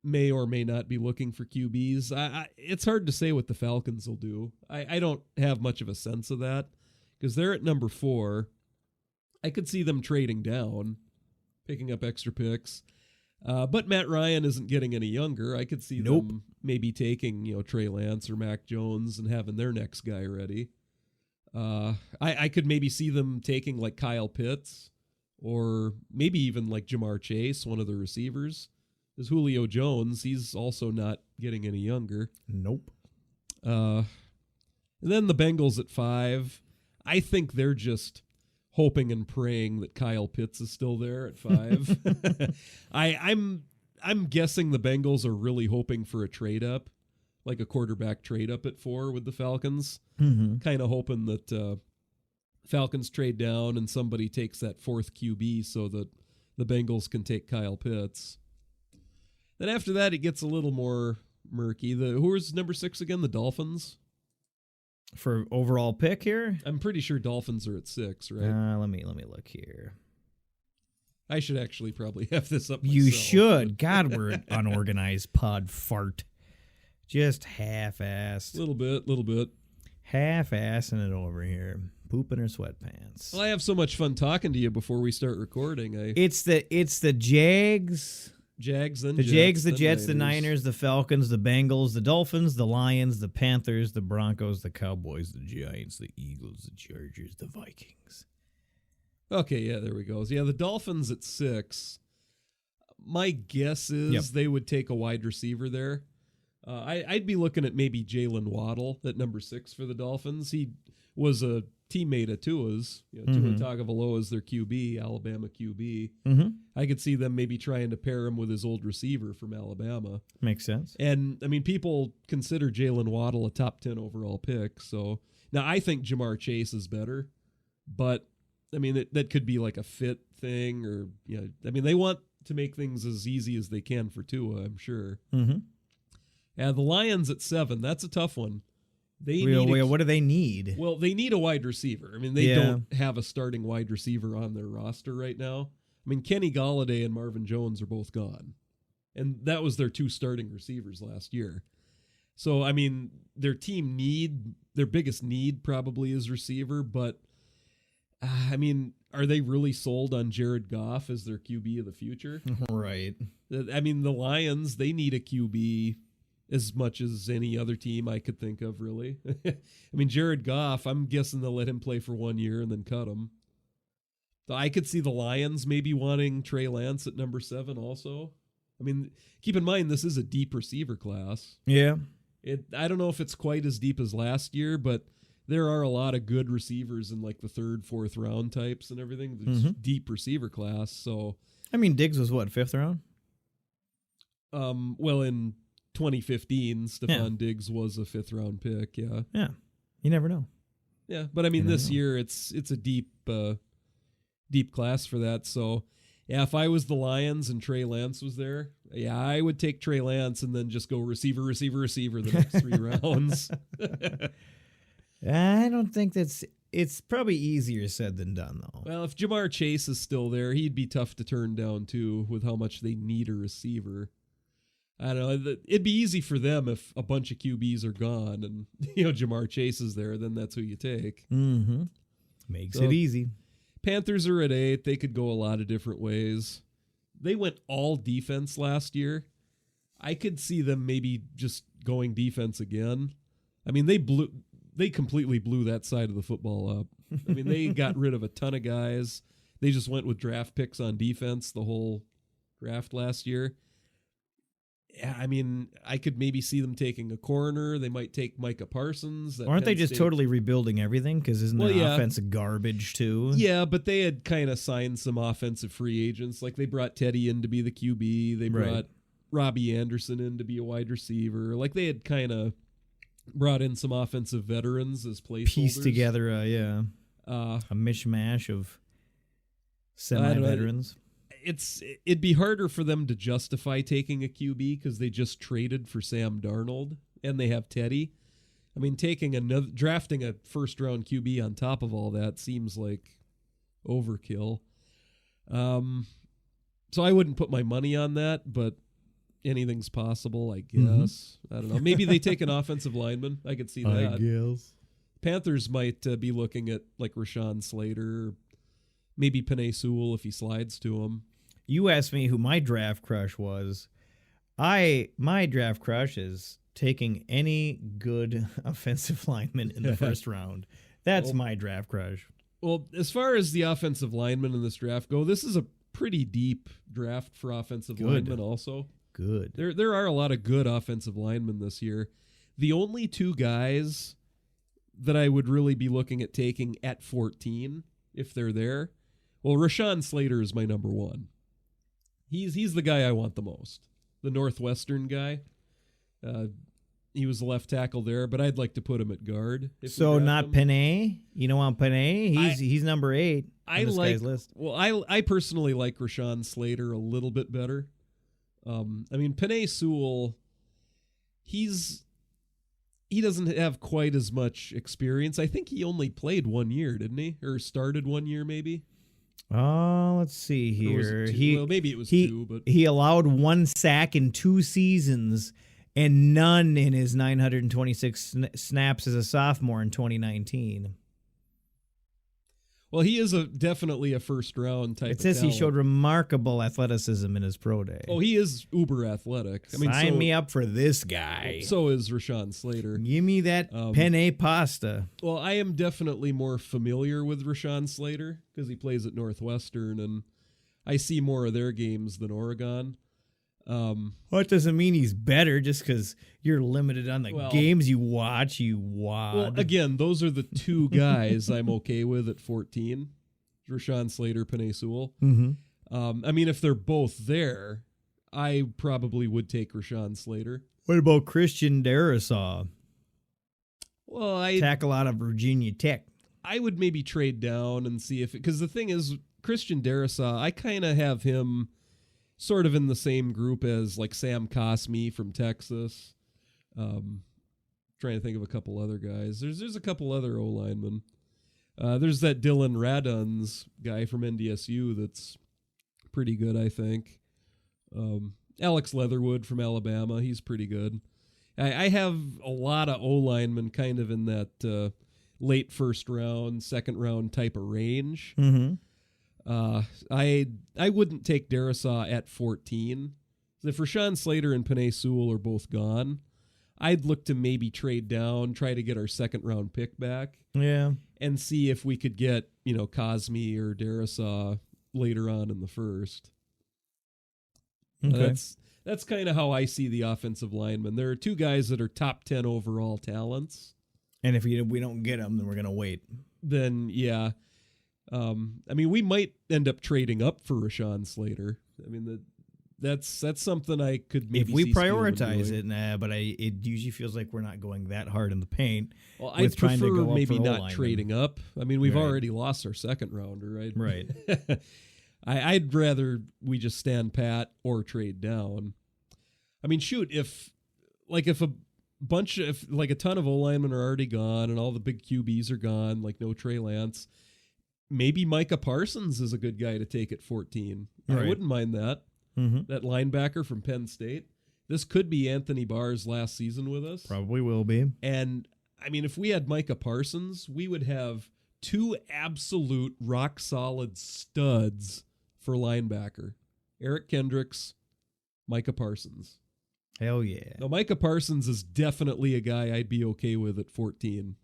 may or may not be looking for QBs. It's hard to say what the Falcons will do. I don't have much of a sense of that because they're at number 4. I could see them trading down, picking up extra picks. But Matt Ryan isn't getting any younger. I could see them maybe taking, Trey Lance or Mac Jones and having their next guy ready. I could maybe see them taking like Kyle Pitts or maybe even like Jamar Chase, one of the receivers. There's Julio Jones. He's also not getting any younger. Nope. And then the Bengals at 5. I think they're just hoping and praying that Kyle Pitts is still there at 5. I'm guessing the Bengals are really hoping for a trade up, like a quarterback trade up at 4 with the Falcons. Mm-hmm. Kind of hoping that Falcons trade down and somebody takes that 4th QB so that the Bengals can take Kyle Pitts. Then after that, it gets a little more murky. Who is number 6 again? The Dolphins? For overall pick here? I'm pretty sure Dolphins are at 6, right? Let me look here. I should actually probably have this up myself. You should. God, we're unorganized pod fart. Just half-assed. Little bit. Half-assing it over here. Pooping her sweatpants. Well, I have so much fun talking to you before we start recording. It's the Jags. Jags, then The Jets, Jags, the then Jets, the Niners, the Falcons, the Bengals, the Dolphins, the Lions, the Panthers, the Broncos, the Cowboys, the Giants, the Eagles, the Chargers, the Vikings. Okay, yeah, there we go. Yeah, the Dolphins at 6. My guess is they would take a wide receiver there. I'd be looking at maybe Jalen Waddle at number 6 for the Dolphins. He was a teammate of Tua's. Tua Tagovailoa is their QB, Alabama QB. Mm-hmm. I could see them maybe trying to pair him with his old receiver from Alabama. Makes sense. And, I mean, people consider Jalen Waddle a top 10 overall pick. So now I think Jamar Chase is better. But, I mean, that could be like a fit thing. Or, I mean, they want to make things as easy as they can for Tua, I'm sure. Mm-hmm. The Lions at 7, that's a tough one. What do they need? Well, they need a wide receiver. I mean, they don't have a starting wide receiver on their roster right now. I mean, Kenny Golladay and Marvin Jones are both gone. And that was their 2 starting receivers last year. So, I mean, their biggest need probably is receiver. But, I mean, are they really sold on Jared Goff as their QB of the future? Right. I mean, the Lions, they need a QB as much as any other team I could think of, really. I mean, Jared Goff, I'm guessing they'll let him play for 1 year and then cut him. So I could see the Lions maybe wanting Trey Lance at number 7 also. I mean, keep in mind, this is a deep receiver class. Yeah. I don't know if it's quite as deep as last year, but there are a lot of good receivers in like the 3rd, 4th round types and everything. There's deep receiver class. So, I mean, Diggs was what, 5th round? Well, in 2015, Stephon Diggs was a 5th round pick. Yeah. Yeah. You never know. Yeah, but I mean, I don't this know. year it's a deep class for that. So, yeah, if I was the Lions and Trey Lance was there, yeah, I would take Trey Lance and then just go receiver the next 3 rounds. I don't think it's probably easier said than done, though. Well, if Jamar Chase is still there, he'd be tough to turn down too, with how much they need a receiver. I don't know. It'd be easy for them if a bunch of QBs are gone and Jamar Chase is there. Then that's who you take. Mm-hmm. Makes So- it easy. Panthers are at 8. They could go a lot of different ways. They went all defense last year. I could see them maybe just going defense again. I mean, they completely blew that side of the football up. I mean, they got rid of a ton of guys. They just went with draft picks on defense the whole draft last year. Yeah, I mean, I could maybe see them taking a corner. They might take Micah Parsons. that Aren't they Penn just State- totally rebuilding everything? Because isn't Well, their yeah. offense garbage too? Yeah, but they had kind of signed some offensive free agents. Like they brought Teddy in to be the QB. They Right. brought Robbie Anderson in to be a wide receiver. Like they had kind of brought in some offensive veterans as placeholders. Piece together, Uh, a mishmash of don't know. semi-veterans. it'd be harder for them to justify taking a QB because they just traded for Sam Darnold and they have Teddy. I mean, drafting a first round QB on top of all that seems like overkill. So I wouldn't put my money on that, but anything's possible, I guess. I don't know. Maybe they take an offensive lineman. I could see that. guess. Panthers might be looking at like Rashawn Slater, maybe Penei Sewell if he slides to him. You asked me who my draft crush was. My draft crush is taking any good offensive lineman in the first round. That's Well- my draft crush. Well, as far as the offensive linemen in this draft go, this is a pretty deep draft for offensive Good. linemen also. Good. There are a lot of good offensive linemen this year. The only 2 guys that I would really be looking at taking at 14, if they're there, well, Rashawn Slater is my number 1. He's the guy I want the most. The Northwestern guy. He was the left tackle there, but I'd like to put him at guard. if we So draft not him. Penei? You don't want Penei? He's number 8 I on this like. guy's list. Well, I personally like Rashawn Slater a little bit better. I mean, Penei Sewell, he doesn't have quite as much experience. I think he only played 1 year, didn't he? Or started 1 year, maybe. Oh, let's see Or was here. it 2? Well, maybe it was 2, but he allowed 1 sack in 2 seasons and none in his 926 snaps as a sophomore in 2019. well, he is definitely a first round type. It says of he talent. showed remarkable athleticism in his pro day. Oh, he is uber athletic. I mean, Sign so, me up for this guy. So is Rashawn Slater. Give me that penne pasta. Well, I am definitely more familiar with Rashawn Slater because he plays at Northwestern, and I see more of their games than Oregon. Well, it doesn't mean he's better just because you're limited on the Well- games you watch, you wad. Well, again, those are the 2 guys I'm okay with at 14. Rashawn Slater, Penei Sewell. Mhm. I mean, if they're both there, I probably would take Rashawn Slater. What about Christian Darisaw? Well, I Tackle out of Virginia Tech. would maybe trade down and see if, because the thing is, Christian Darisaw, I kind of have him sort of in the same group as like Sam Cosmi from Texas. Trying to think of a couple other guys. There's a couple other O linemen. There's that Dylan Raduns guy from NDSU that's pretty good, I think. Alex Leatherwood from Alabama, he's pretty good. I have a lot of O linemen kind of in that late first round, second round type of range. Mm-hmm. I wouldn't take Darisaw at 14. If Rashawn Slater and Penei Sewell are both gone, I'd look to maybe trade down, try to get our second round pick back, Yeah. and see if we could get, Cosmi or Darisaw later on in the first. Okay. That's kind of how I see the offensive linemen. There are 2 guys that are top 10 overall talents. And if we don't get him, then we're gonna wait. Then yeah. I mean, we might end up trading up for Rashawn Slater. I mean, That's something I could maybe if we see Spielman prioritize doing. it, but it usually feels like we're not going that hard in the paint. Well, with I'd trying to prefer go up maybe for not O-linemen. trading up. I mean, we've Right. already lost our second rounder, right? Right. I'd rather we just stand pat or trade down. I mean, shoot, if a ton of O-linemen are already gone and all the big QBs are gone, like no Trey Lance, maybe Micah Parsons is a good guy to take at 14. Right. I wouldn't mind that. Mm-hmm. That linebacker from Penn State. This could be Anthony Barr's last season with us. Probably will be. And, I mean, if we had Micah Parsons, we would have two absolute rock-solid studs for linebacker. Eric Kendricks, Micah Parsons. Hell yeah. Now, Micah Parsons is definitely a guy I'd be okay with at 14.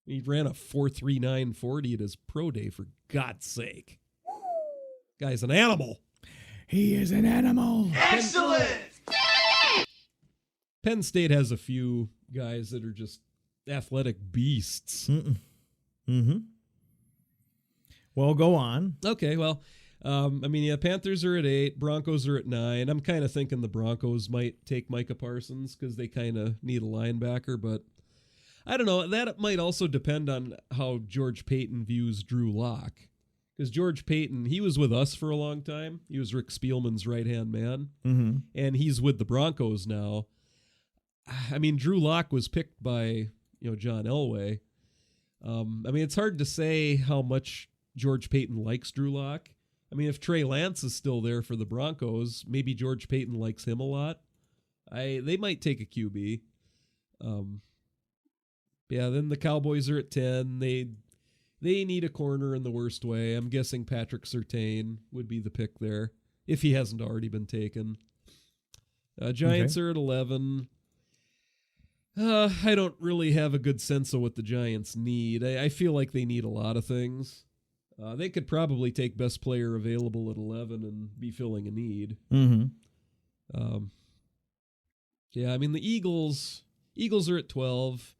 He ran a 4.39 40 at his pro day, for God's sake. Guy's an animal. He is an animal. Penn State has a few guys that are just athletic beasts. Mm-hmm. Well, go on. Okay, well, Panthers are at 8, Broncos are at 9. I'm kind of thinking the Broncos might take Micah Parsons because they kind of need a linebacker, but I don't know. That might also depend on how George Payton views Drew Lock. Because George Payton, he was with us for a long time. He was Rick Spielman's right-hand man, and he's with the Broncos now. I mean, Drew Lock was picked by John Elway. It's hard to say how much George Payton likes Drew Lock. I mean, if Trey Lance is still there for the Broncos, maybe George Payton likes him a lot. They might take a QB. Then the Cowboys are at 10. They need a corner in the worst way. I'm guessing Patrick Surtain would be the pick there, if he hasn't already been taken. Giants are at 11. I don't really have a good sense of what the Giants need. I feel like they need a lot of things. They could probably take best player available at 11 and be filling a need. Mm-hmm. The Eagles are at 12.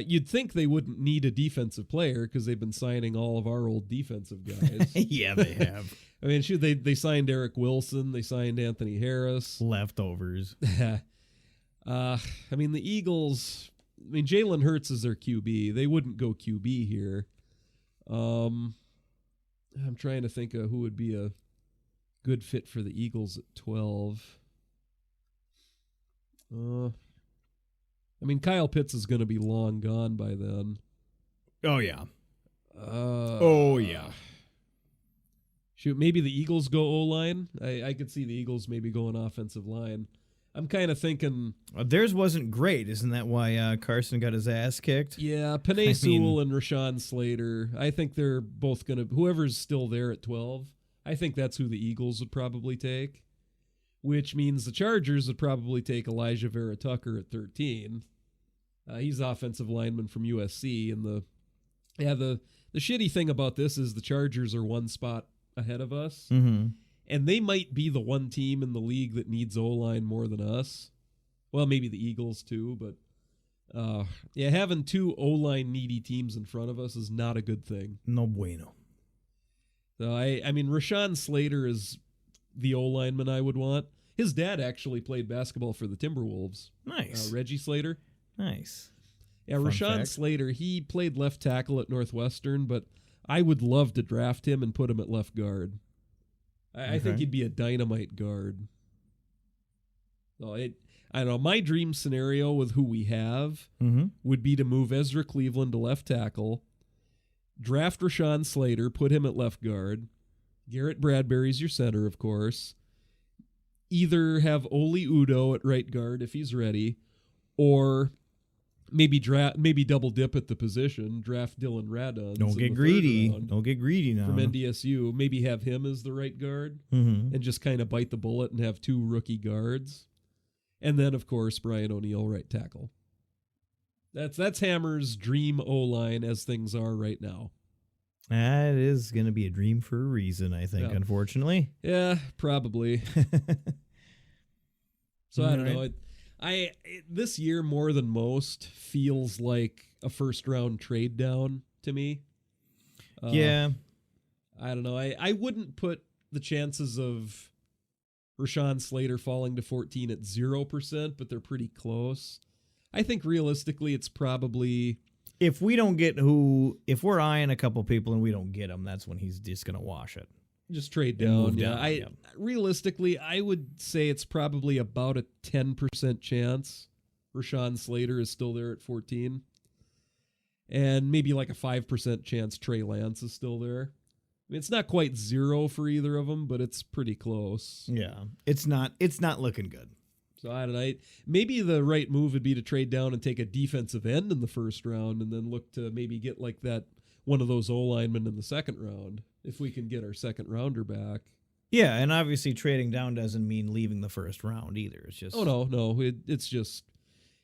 You'd think they wouldn't need a defensive player because they've been signing all of our old defensive guys. Yeah, they have. I mean, shoot, they signed Eric Wilson. They signed Anthony Harris. Leftovers. The Eagles, Jalen Hurts is their QB. They wouldn't go QB here. I'm trying to think of who would be a good fit for the Eagles at 12. Kyle Pitts is going to be long gone by then. Oh, yeah. Shoot, maybe the Eagles go O-line. I could see the Eagles maybe going offensive line. I'm kind of thinking... theirs wasn't great. Isn't that why Carson got his ass kicked? Yeah, Penei Sewell and Rashawn Slater. I think they're both going to... Whoever's still there at 12, I think that's who the Eagles would probably take, which means the Chargers would probably take Elijah Vera Tucker at 13. He's offensive lineman from USC, and the shitty thing about this is the Chargers are one spot ahead of us. Mm-hmm. And they might be the one team in the league that needs O-line more than us. Well, maybe the Eagles too, but having two O-line needy teams in front of us is not a good thing. No bueno. So Rashawn Slater is the O-lineman I would want. His dad actually played basketball for the Timberwolves. Nice. Reggie Slater. Nice. Yeah, Fun Rashawn fact. Slater, he played left tackle at Northwestern, but I would love to draft him and put him at left guard. I think he'd be a dynamite guard. So I don't know. My dream scenario with who we have would be to move Ezra Cleveland to left tackle, draft Rashawn Slater, put him at left guard. Garrett Bradbury's your center, of course. Either have Oli Udo at right guard if he's ready, or maybe double dip at the position, draft Dylan Radon. Don't get greedy. Don't get greedy now. From NDSU, maybe have him as the right guard and just kind of bite the bullet and have two rookie guards. And then, of course, Brian O'Neill, right tackle. That's Hammer's dream O-line as things are right now. That is going to be a dream for a reason, I think, unfortunately. Yeah, probably. So I don't know. This year, more than most, feels like a first-round trade down to me. Yeah. I don't know. I wouldn't put the chances of Rashawn Slater falling to 14 at 0%, but they're pretty close. I think realistically it's probably... If we're eyeing a couple people and we don't get them, that's when he's just going to wash it. Just trade And move down. down, yeah. Realistically, I would say it's probably about a 10% chance Rashawn Slater is still there at 14. And maybe like a 5% chance Trey Lance is still there. I mean, it's not quite 0 for either of them, but it's pretty close. Yeah, it's not looking good. So I don't know. Maybe the right move would be to trade down and take a defensive end in the first round, and then look to maybe get like that one of those O-linemen in the second round if we can get our second rounder back. Yeah, and obviously trading down doesn't mean leaving the first round either. It's just No. It's just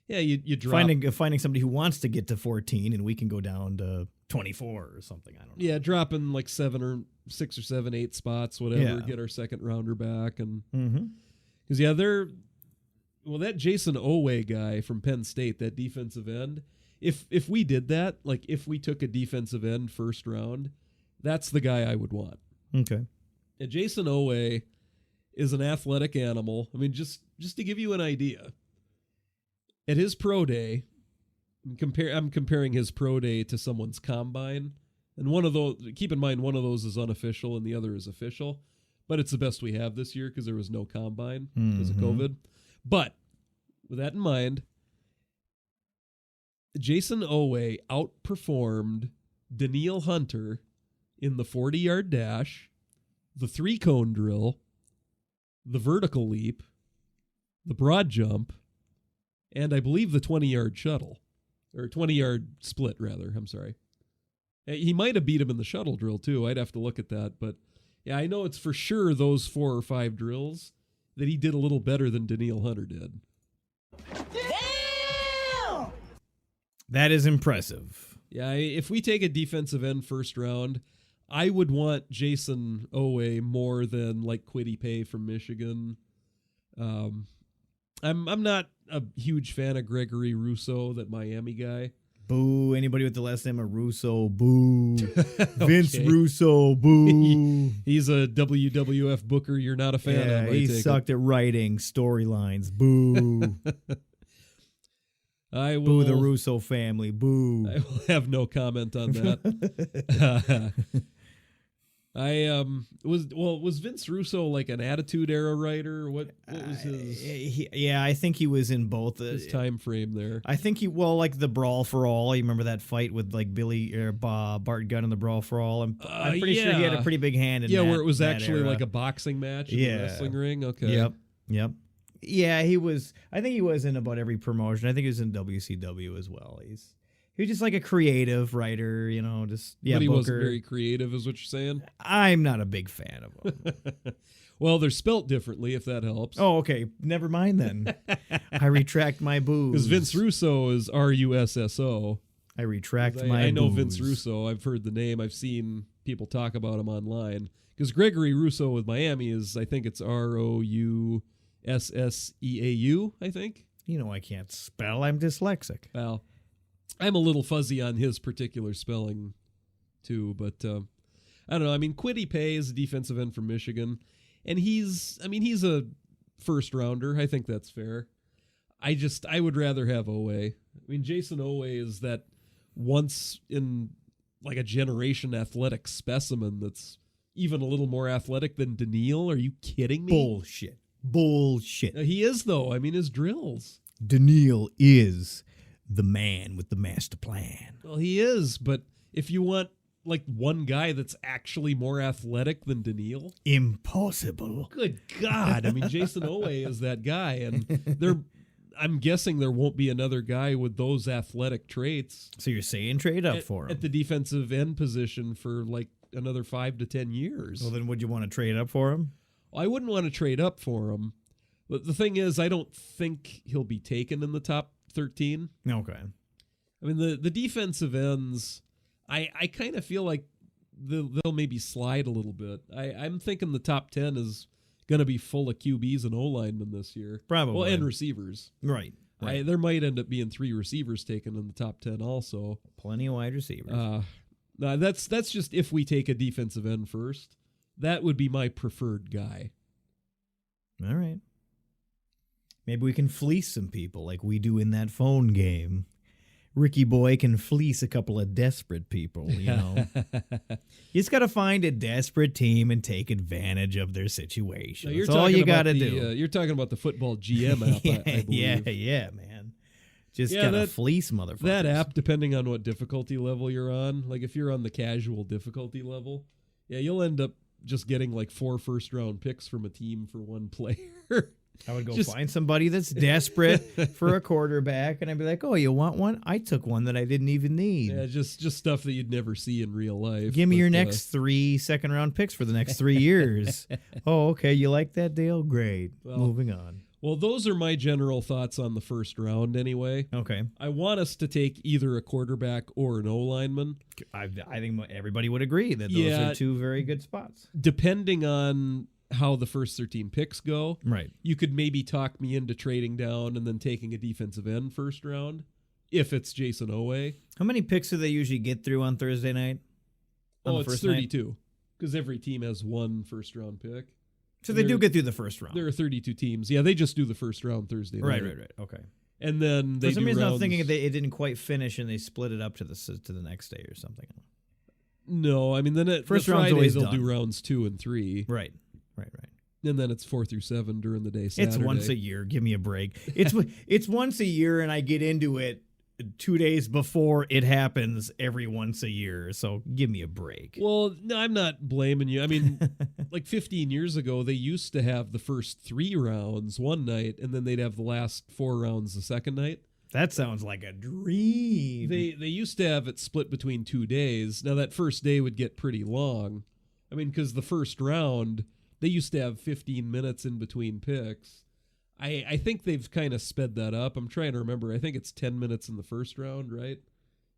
you drop finding somebody who wants to get to 14, and we can go down to 24 or something. I don't know. Yeah, dropping like 6 or 7, 8 spots, whatever, Yeah. get our second rounder back. And Mm-hmm. because that Jason Owe guy from Penn State, that defensive end, if we did that, like if we took a defensive end first round, that's the guy I would want. Okay. And Jason Owe is an athletic animal. I mean, just to give you an idea, at his pro day, I'm comparing his pro day to someone's combine, and one of those, keep in mind, one of those is unofficial and the other is official, but it's the best we have this year because there was no combine because of COVID. But with that in mind, Jason Owe outperformed Daniil Hunter in the 40-yard dash, the 3-cone drill, the vertical leap, the broad jump, and I believe the 20-yard shuttle. Or 20-yard split, rather. I'm sorry. He might have beat him in the shuttle drill, too. I'd have to look at that. But, yeah, I know it's for sure those 4 or 5 drills that he did a little better than Daniil Hunter did. Damn! That is impressive. Yeah, if we take a defensive end first round, I would want Jason Owe more than, like, Kwity Paye from Michigan. I'm not a huge fan of Gregory Rousseau, that Miami guy. Boo. Anybody with the last name of Russo, boo. Vince Russo, boo. He's a WWF booker you're not a fan of. He sucked at writing storylines. Boo. I will, Boo the Russo family. Boo. I will have no comment on that. Was Vince Russo like an Attitude Era writer? What was his I think he was in both. his time frame there? I think like the Brawl for All. You remember that fight with like Bart Gunn in the Brawl for All? I'm pretty sure he had a pretty big hand in that. Yeah, where it was that actually era. like a boxing match in the wrestling ring. Okay. Yep. Yeah, he was. I think he was in about every promotion. I think he was in WCW as well. He was just like a creative writer, But he wasn't very creative, is what you're saying? I'm not a big fan of him. Well, they're spelt differently, if that helps. Oh, okay. Never mind then. I retract my booze. Because Vince Russo is Russo. I retract my I know booze. Vince Russo. I've heard the name. I've seen people talk about him online. Because Gregory Rousseau with Miami is, I think it's Roussesseau, I think. I can't spell. I'm dyslexic. Well, I'm a little fuzzy on his particular spelling, too. But I don't know. I mean, Kwity Paye is a defensive end from Michigan. And he's a first rounder. I think that's fair. I would rather have Owe. I mean, Jason Owe is that once in like a generation athletic specimen that's even a little more athletic than Daniil. Are you kidding me? Bullshit. He is, though. I mean, his drills. Daniil is the man with the master plan. Well, he is, but if you want like one guy that's actually more athletic than Daniil, impossible. Good God. I mean, Jason Owe is that guy, and I'm guessing there won't be another guy with those athletic traits. So you're saying trade up for him? At the defensive end position for like another 5 to 10 years. Well, then would you want to trade up for him? I wouldn't want to trade up for him. But the thing is, I don't think he'll be taken in the top 13. Okay. I mean, the defensive ends, I kind of feel like they'll maybe slide a little bit. I'm thinking the top 10 is going to be full of QBs and O-linemen this year. Probably. Well, and receivers. Right. There might end up being 3 receivers taken in the top 10 also. Plenty of wide receivers. No, that's just if we take a defensive end first. That would be my preferred guy. All right. Maybe we can fleece some people like we do in that phone game. Ricky Boy can fleece a couple of desperate people, you know. You just got to find a desperate team and take advantage of their situation. Now, That's all you got to do. You're talking about the football GM app, I believe. Yeah, man. Just got to fleece motherfuckers. That app, depending on what difficulty level you're on, like if you're on the casual difficulty level, yeah, you'll end up just getting like 4 first-round picks from a team for one player. I would go find somebody that's desperate for a quarterback, and I'd be like, "Oh, you want one? I took one that I didn't even need." Yeah, just stuff that you'd never see in real life. Give me your next 3 second-round picks for the next 3 years. Oh, okay. You like that deal? Great. Well, moving on. Well, those are my general thoughts on the first round anyway. Okay. I want us to take either a quarterback or an O-lineman. I think everybody would agree that those are 2 very good spots. Depending on how the first 13 picks go, right? You could maybe talk me into trading down and then taking a defensive end first round if it's Jason Owe. How many picks do they usually get through on Thursday night? It's 32 because every team has 1 first round pick. So they do get through the first round. There are 32 teams. Yeah, they just do the first round Thursday night. Right. Okay. And then they for some do reason rounds. I'm thinking it didn't quite finish and they split it up to the next day or something. No, I mean then first the round's Friday always they'll done. do rounds 2 and 3. Right. And then it's 4 through 7 during the day Saturday. It's once a year. Give me a break. It's once a year, and I get into it 2 days before it happens every once a year. So give me a break. Well, no, I'm not blaming you. I mean, like 15 years ago, they used to have the first 3 rounds one night, and then they'd have the last 4 rounds the second night. That sounds like a dream. They used to have it split between 2 days. Now, that first day would get pretty long. I mean, because the first round, they used to have 15 minutes in between picks. I think they've kind of sped that up. I'm trying to remember. I think it's 10 minutes in the first round, right?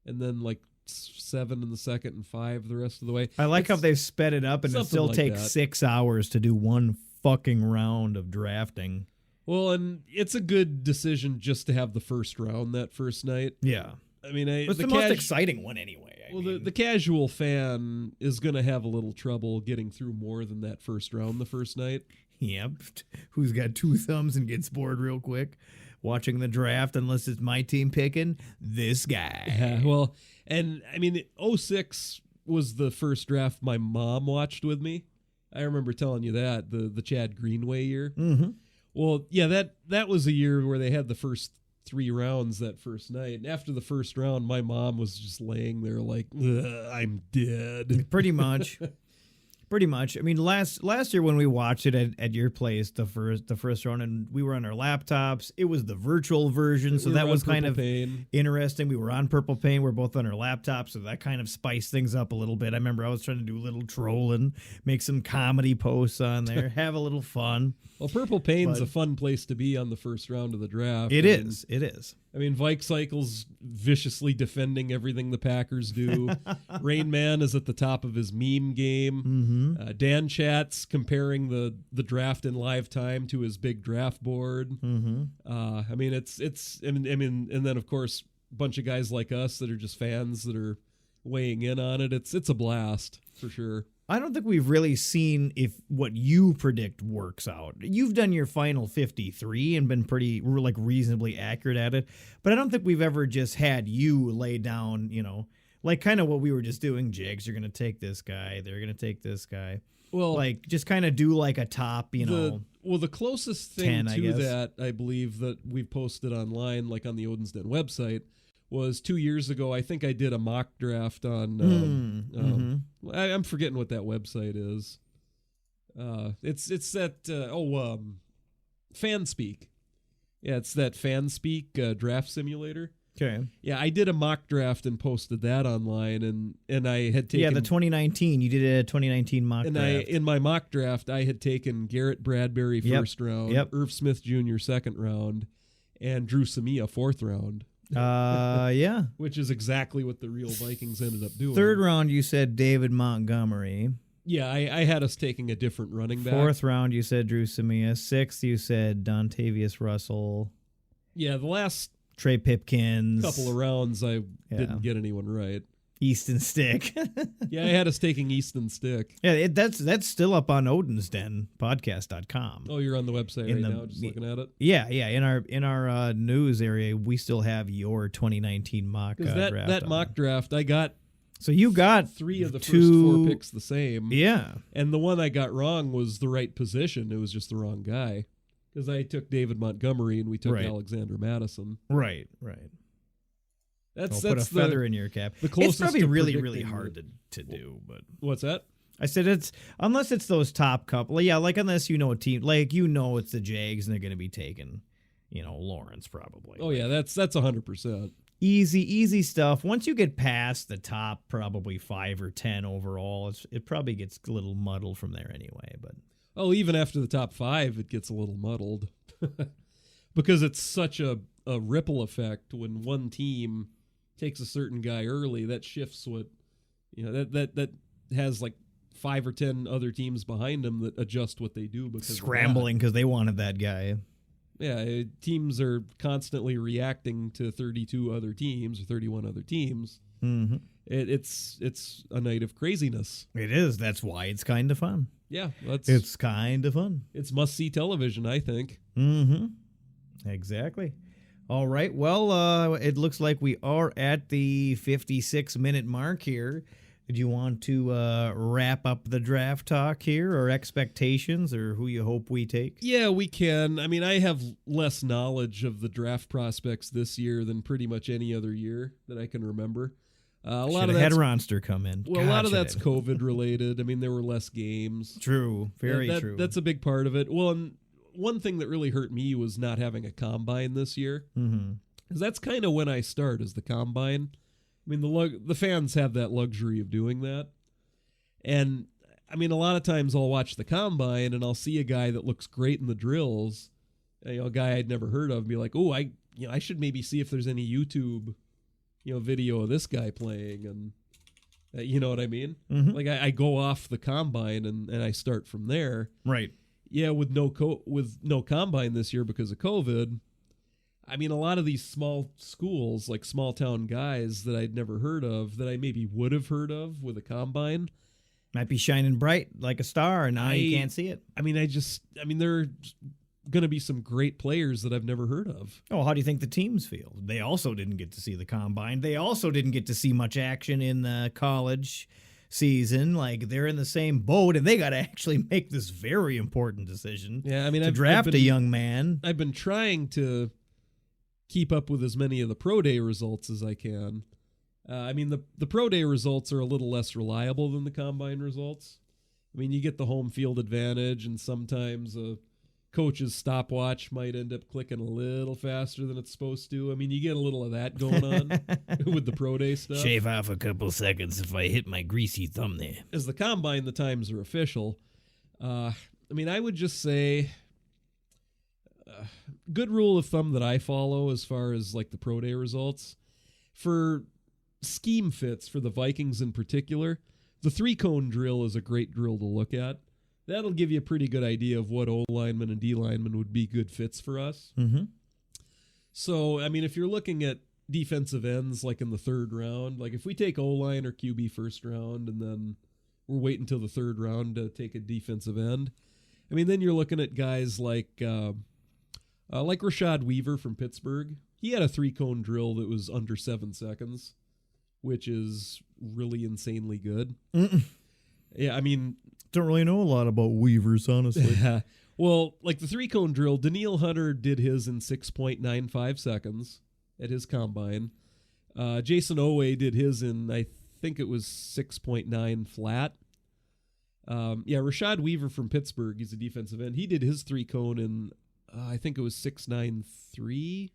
And then like 7 in the second and 5 the rest of the way. I like how they've sped it up, and it still like takes that. 6 hours to do one fucking round of drafting. Well, and it's a good decision just to have the first round that first night. Yeah. I mean, it's the most exciting one anyway. The casual fan is going to have a little trouble getting through more than that first round the first night. Yep. Who's got 2 thumbs and gets bored real quick watching the draft unless it's my team picking? This guy. Yeah, well, and I mean, 06 was the first draft my mom watched with me. I remember telling you that, the Chad Greenway year. Mm-hmm. Well, yeah, that was a year where they had the first 3 rounds that first night. And after the first round, my mom was just laying there like, I'm dead. Pretty much. Pretty much. I mean, last year when we watched it at your place, the first round, and we were on our laptops. It was the virtual version, so that was kind of interesting. We were on Purple Pain. We're both on our laptops, so that kind of spiced things up a little bit. I remember I was trying to do a little trolling, make some comedy posts on there, have a little fun. Well, Purple Pain's a fun place to be on the first round of the draft. It is. I mean, Vike Cycle's viciously defending everything the Packers do. Rain Man is at the top of his meme game. Mm-hmm. Dan Chat's comparing the draft in live time to his big draft board. Mm-hmm. I mean, and then of course a bunch of guys like us that are just fans that are weighing in on it. It's a blast for sure. I don't think we've really seen if what you predict works out. You've done your final 53 and been pretty reasonably accurate at it, but I don't think we've ever just had you lay down, like kind of what we were just doing. Jigs, you're going to take this guy. They're going to take this guy. Well, like just kind of do like a top, the closest thing 10, to that, I believe that we've posted online, like on the Odin's Den website, was 2 years ago. I think I did a mock draft on. I'm forgetting what that website is. It's that Fanspeak. Yeah, it's that Fanspeak draft simulator. Okay. Yeah, I did a mock draft and posted that online, and I had taken the 2019. You did a 2019 mock draft. In my mock draft, I had taken Garrett Bradbury first round, Irv Smith Jr. second round, and Drew Samia fourth round. Yeah. Which is exactly what the real Vikings ended up doing. Third round, you said David Montgomery. Yeah, I had us taking a different running back. Fourth round, you said Drew Samia. Sixth, you said Dontavius Russell. Yeah, the last Trey Pipkins. couple of rounds, I didn't get anyone right. Easton Stick. Yeah, I had us taking Easton Stick. Yeah, that's still up on Odin's Den podcast.com. Oh, you're on the website In right the- now, just looking at it. Yeah. In our news area, we still have your 2019 mock Because draft. that on mock draft, I got So you got 3 of the first 2 4 picks the same. Yeah. And the one I got wrong was the right position. It was just the wrong guy. Because I took David Montgomery and we took Right. Alexander Madison. Right. That's Put a that's feather the, in your cap. the closest It's probably to really predicting hard to do, but What's that? I said it's unless it's those top couple. Yeah, like unless you know a team, like it's the Jags and they're going to be taking, Lawrence probably. Oh yeah, that's 100%. Easy stuff. Once you get past the top, probably 5 or 10 overall, it probably gets a little muddled from there anyway. But Oh, even after the top 5, it gets a little muddled because it's such a ripple effect when one team takes a certain guy early. That shifts what that has like 5 or 10 other teams behind them that adjust what they do because of that. scrambling because they wanted that guy. Yeah, teams are constantly reacting to 32 other teams or 31 other teams. Mm-hmm. It's a night of craziness. It is. That's why it's kind of fun. Yeah, It's kind of fun. it's must-see television, I think. Mm-hmm. Exactly. All right. Well, it looks like we are at the 56-minute mark here. Did you want to wrap up the draft talk here, or expectations, or who you hope we take? Yeah, we can. I mean, I have less knowledge of the draft prospects this year than pretty much any other year that I can remember. A lot of had that's Ronster come in. well, a God, lot of should that's have. COVID related. I mean, there were less games. True. Very That- true. That's a big part of it. Well, and one thing that really hurt me was not having a combine this year, Mm-hmm. because that's kind of when I start as the combine. I mean, the fans have that luxury of doing that, and I mean, a lot of times I'll watch the combine and I'll see a guy that looks great in the drills, a guy I'd never heard of, and be like, oh, I should maybe see if there's any YouTube, video of this guy playing, and you know what I mean? Mhm. Like I go off the combine and I start from there. Right. Yeah, with no combine this year because of COVID. I mean, a lot of these small schools, like small town guys that I'd never heard of, that I maybe would have heard of with a combine. Might be shining bright like a star, and now you I- can't see it. I mean, there are going to be some great players that I've never heard of. Oh, how do you think the teams feel? They also didn't get to see the combine. They also didn't get to see much action in the college season. Like, they're in the same boat, and they got to actually make this very important decision. Yeah, I mean, to draft a young man. I've been trying to keep up with as many of the pro day results as I can. I mean, the pro day results are a little less reliable than the combine results. I mean, you get the home field advantage, and sometimes a coach's stopwatch might end up clicking a little faster than it's supposed to. I mean, you get a little of that going on with the pro day stuff. Shave off a couple seconds if I hit my greasy thumb there. As the combine, the times are official. I mean, I would just say good rule of thumb that I follow as far as like the pro day results for scheme fits for the Vikings in particular. The 3-cone drill is a great drill to look at. That'll give you a pretty good idea of what O lineman and D lineman would be good fits for us. Mm-hmm. So, I mean, if you're looking at defensive ends like in the 3rd round, like if we take O-line or QB 1st round and then we're waiting until the 3rd round to take a defensive end, I mean, then you're looking at guys like Rashad Weaver from Pittsburgh. He had a 3-cone drill that was under 7 seconds, which is really insanely good. Mm-mm. Yeah, I mean, Don't really know a lot about Weavers, honestly. well, like the 3-cone drill, Daniil Hunter did his in 6.95 seconds at his combine. Jason Owe did his in, I think it was 6.9 flat. Yeah, Rashad Weaver from Pittsburgh, he's a defensive end. He did his 3-cone in, I think it was 6.93.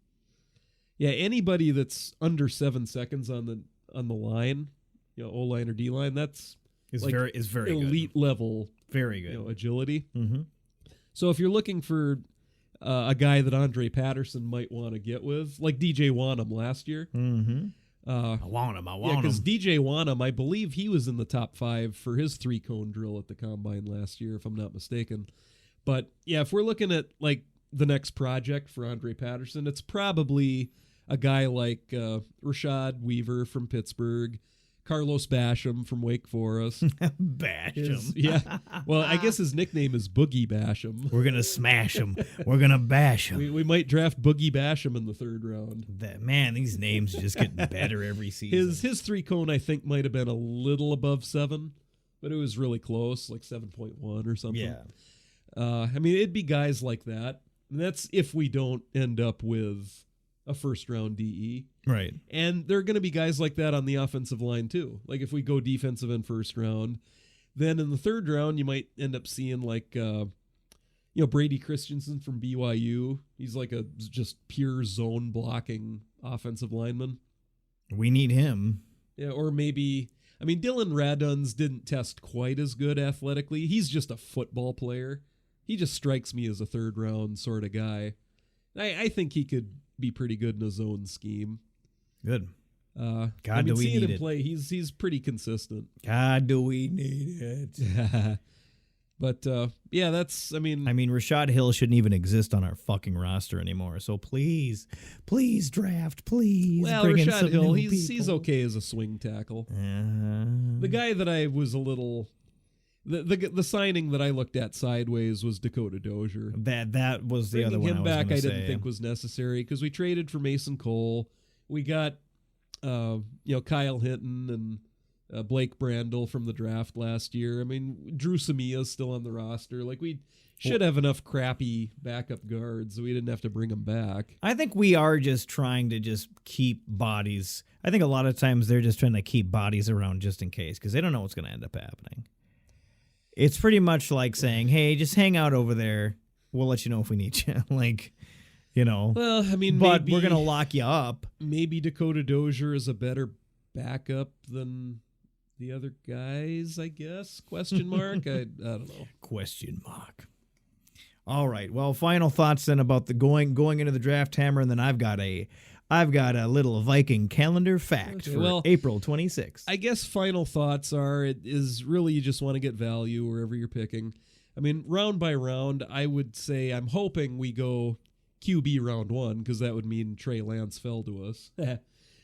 Yeah, anybody that's under 7 seconds on the line, O-line or D-line, that's Is like very elite level, Very good. agility. Mm-hmm. So if you're looking for a guy that Andre Patterson might want to get with, like DJ Wanham last year. Mm-hmm. I want him. Because DJ Wanham, I believe he was in the top 5 for his 3-cone drill at the combine last year, if I'm not mistaken. But yeah, if we're looking at like the next project for Andre Patterson, it's probably a guy like Rashad Weaver from Pittsburgh, Carlos Basham from Wake Forest. Bash His- him. yeah. Well, I guess his nickname is Boogie Basham. We're gonna smash him. We're gonna bash him. We might draft Boogie Basham in the 3rd round. Man, these names are just getting better every season. His 3-cone, I think, might have been a little above 7, but it was really close, like 7.1 or something. Yeah. I mean, it'd be guys like that. And that's if we don't end up with a 1st-round DE. Right. And there are going to be guys like that on the offensive line, too. Like, if we go defensive in 1st round, then in the 3rd round, you might end up seeing, like, Brady Christensen from BYU. He's like a just pure zone blocking offensive lineman. We need him. Yeah, or maybe... I mean, Dylan Raduns didn't test quite as good athletically. He's just a football player. He just strikes me as a 3rd-round sort of guy. I think he could be pretty good in a zone scheme. Good. God, God, do we seeing need him it. play, he's pretty consistent. God, do we need it? But yeah, that's. I mean, Rashad Hill shouldn't even exist on our fucking roster anymore. So please draft, please. well, bring in Rashad some Hill, new he's people. okay as a swing tackle. Uh, The guy that I was a little. The signing that I looked at sideways was Dakota Dozier. that was the other Bringing one him I was back, gonna I didn't say. think was necessary because we traded for Mason Cole. We got, Kyle Hinton and Blake Brandel from the draft last year. I mean, Drew Samia's still on the roster. Like, we should have enough crappy backup guards so we didn't have to bring them back. I think we are just trying to just keep bodies. I think a lot of times they're just trying to keep bodies around just in case because they don't know what's going to end up happening. It's pretty much like saying, hey, just hang out over there. We'll let you know if we need you. Well, I mean, but maybe, we're going to lock you up. Maybe Dakota Dozier is a better backup than the other guys, I guess? Question mark? I don't know. Question mark. All right. Well, final thoughts then about the going into the draft hammer, and then I've got a little Viking calendar fact Okay, for well, April 26th. I guess final thoughts are it is really you just want to get value wherever you're picking. I mean, round by round, I would say I'm hoping we go QB round 1 because that would mean Trey Lance fell to us.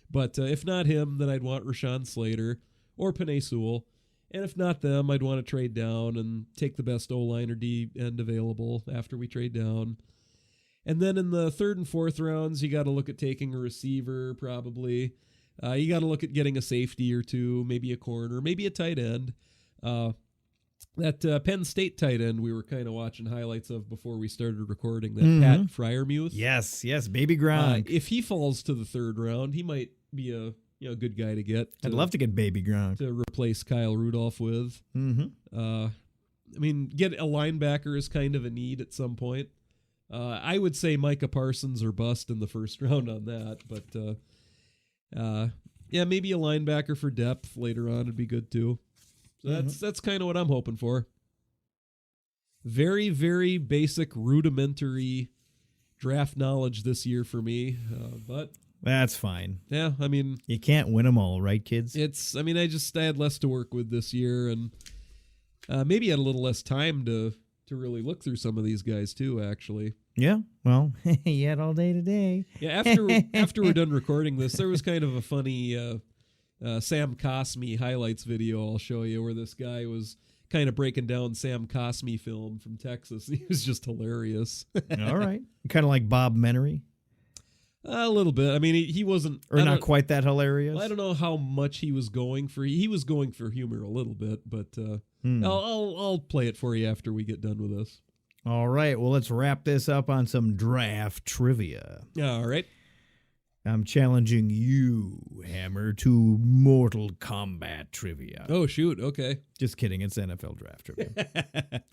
But if not him, then I'd want Rashawn Slater or Penei Sewell. And if not them, I'd want to trade down and take the best O-line or D end available after we trade down. And then in the 3rd and 4th rounds, you got to look at taking a receiver probably. You got to look at getting a safety or two, maybe a corner, maybe a tight end. That Penn State tight end we were kind of watching highlights of before we started recording, that Pat Fryermuth. Yes, Baby Gronk. If he falls to the 3rd round, he might be a good guy to get. I'd love to get Baby Gronk. to replace Kyle Rudolph with. Mm-hmm. I mean, get a linebacker is kind of a need at some point. I would say Micah Parsons or bust in the 1st round on that, but yeah, maybe a linebacker for depth later on would be good too. So that's kind of what I'm hoping for. Very, very basic, rudimentary draft knowledge this year for me, but That's fine. yeah, I mean, You can't win them all, right, kids? I had less to work with this year, and maybe had a little less time to really look through some of these guys too, actually. Yeah. Well, you had all day today. Yeah, after we're done recording this, there was kind of a funny Sam Cosmi highlights video I'll show you where this guy was kind of breaking down Sam Cosmi film from Texas. He was just hilarious. All right. Kind of like Bob Menery. A little bit. I mean, he wasn't... Or not quite that hilarious. Well, I don't know how much he was going for. He was going for humor a little bit, but I'll play it for you after we get done with this. All right. Well, let's wrap this up on some draft trivia. All right. I'm challenging you, Hammer, to Mortal Kombat trivia. Oh, shoot. Okay. Just kidding. It's NFL draft trivia.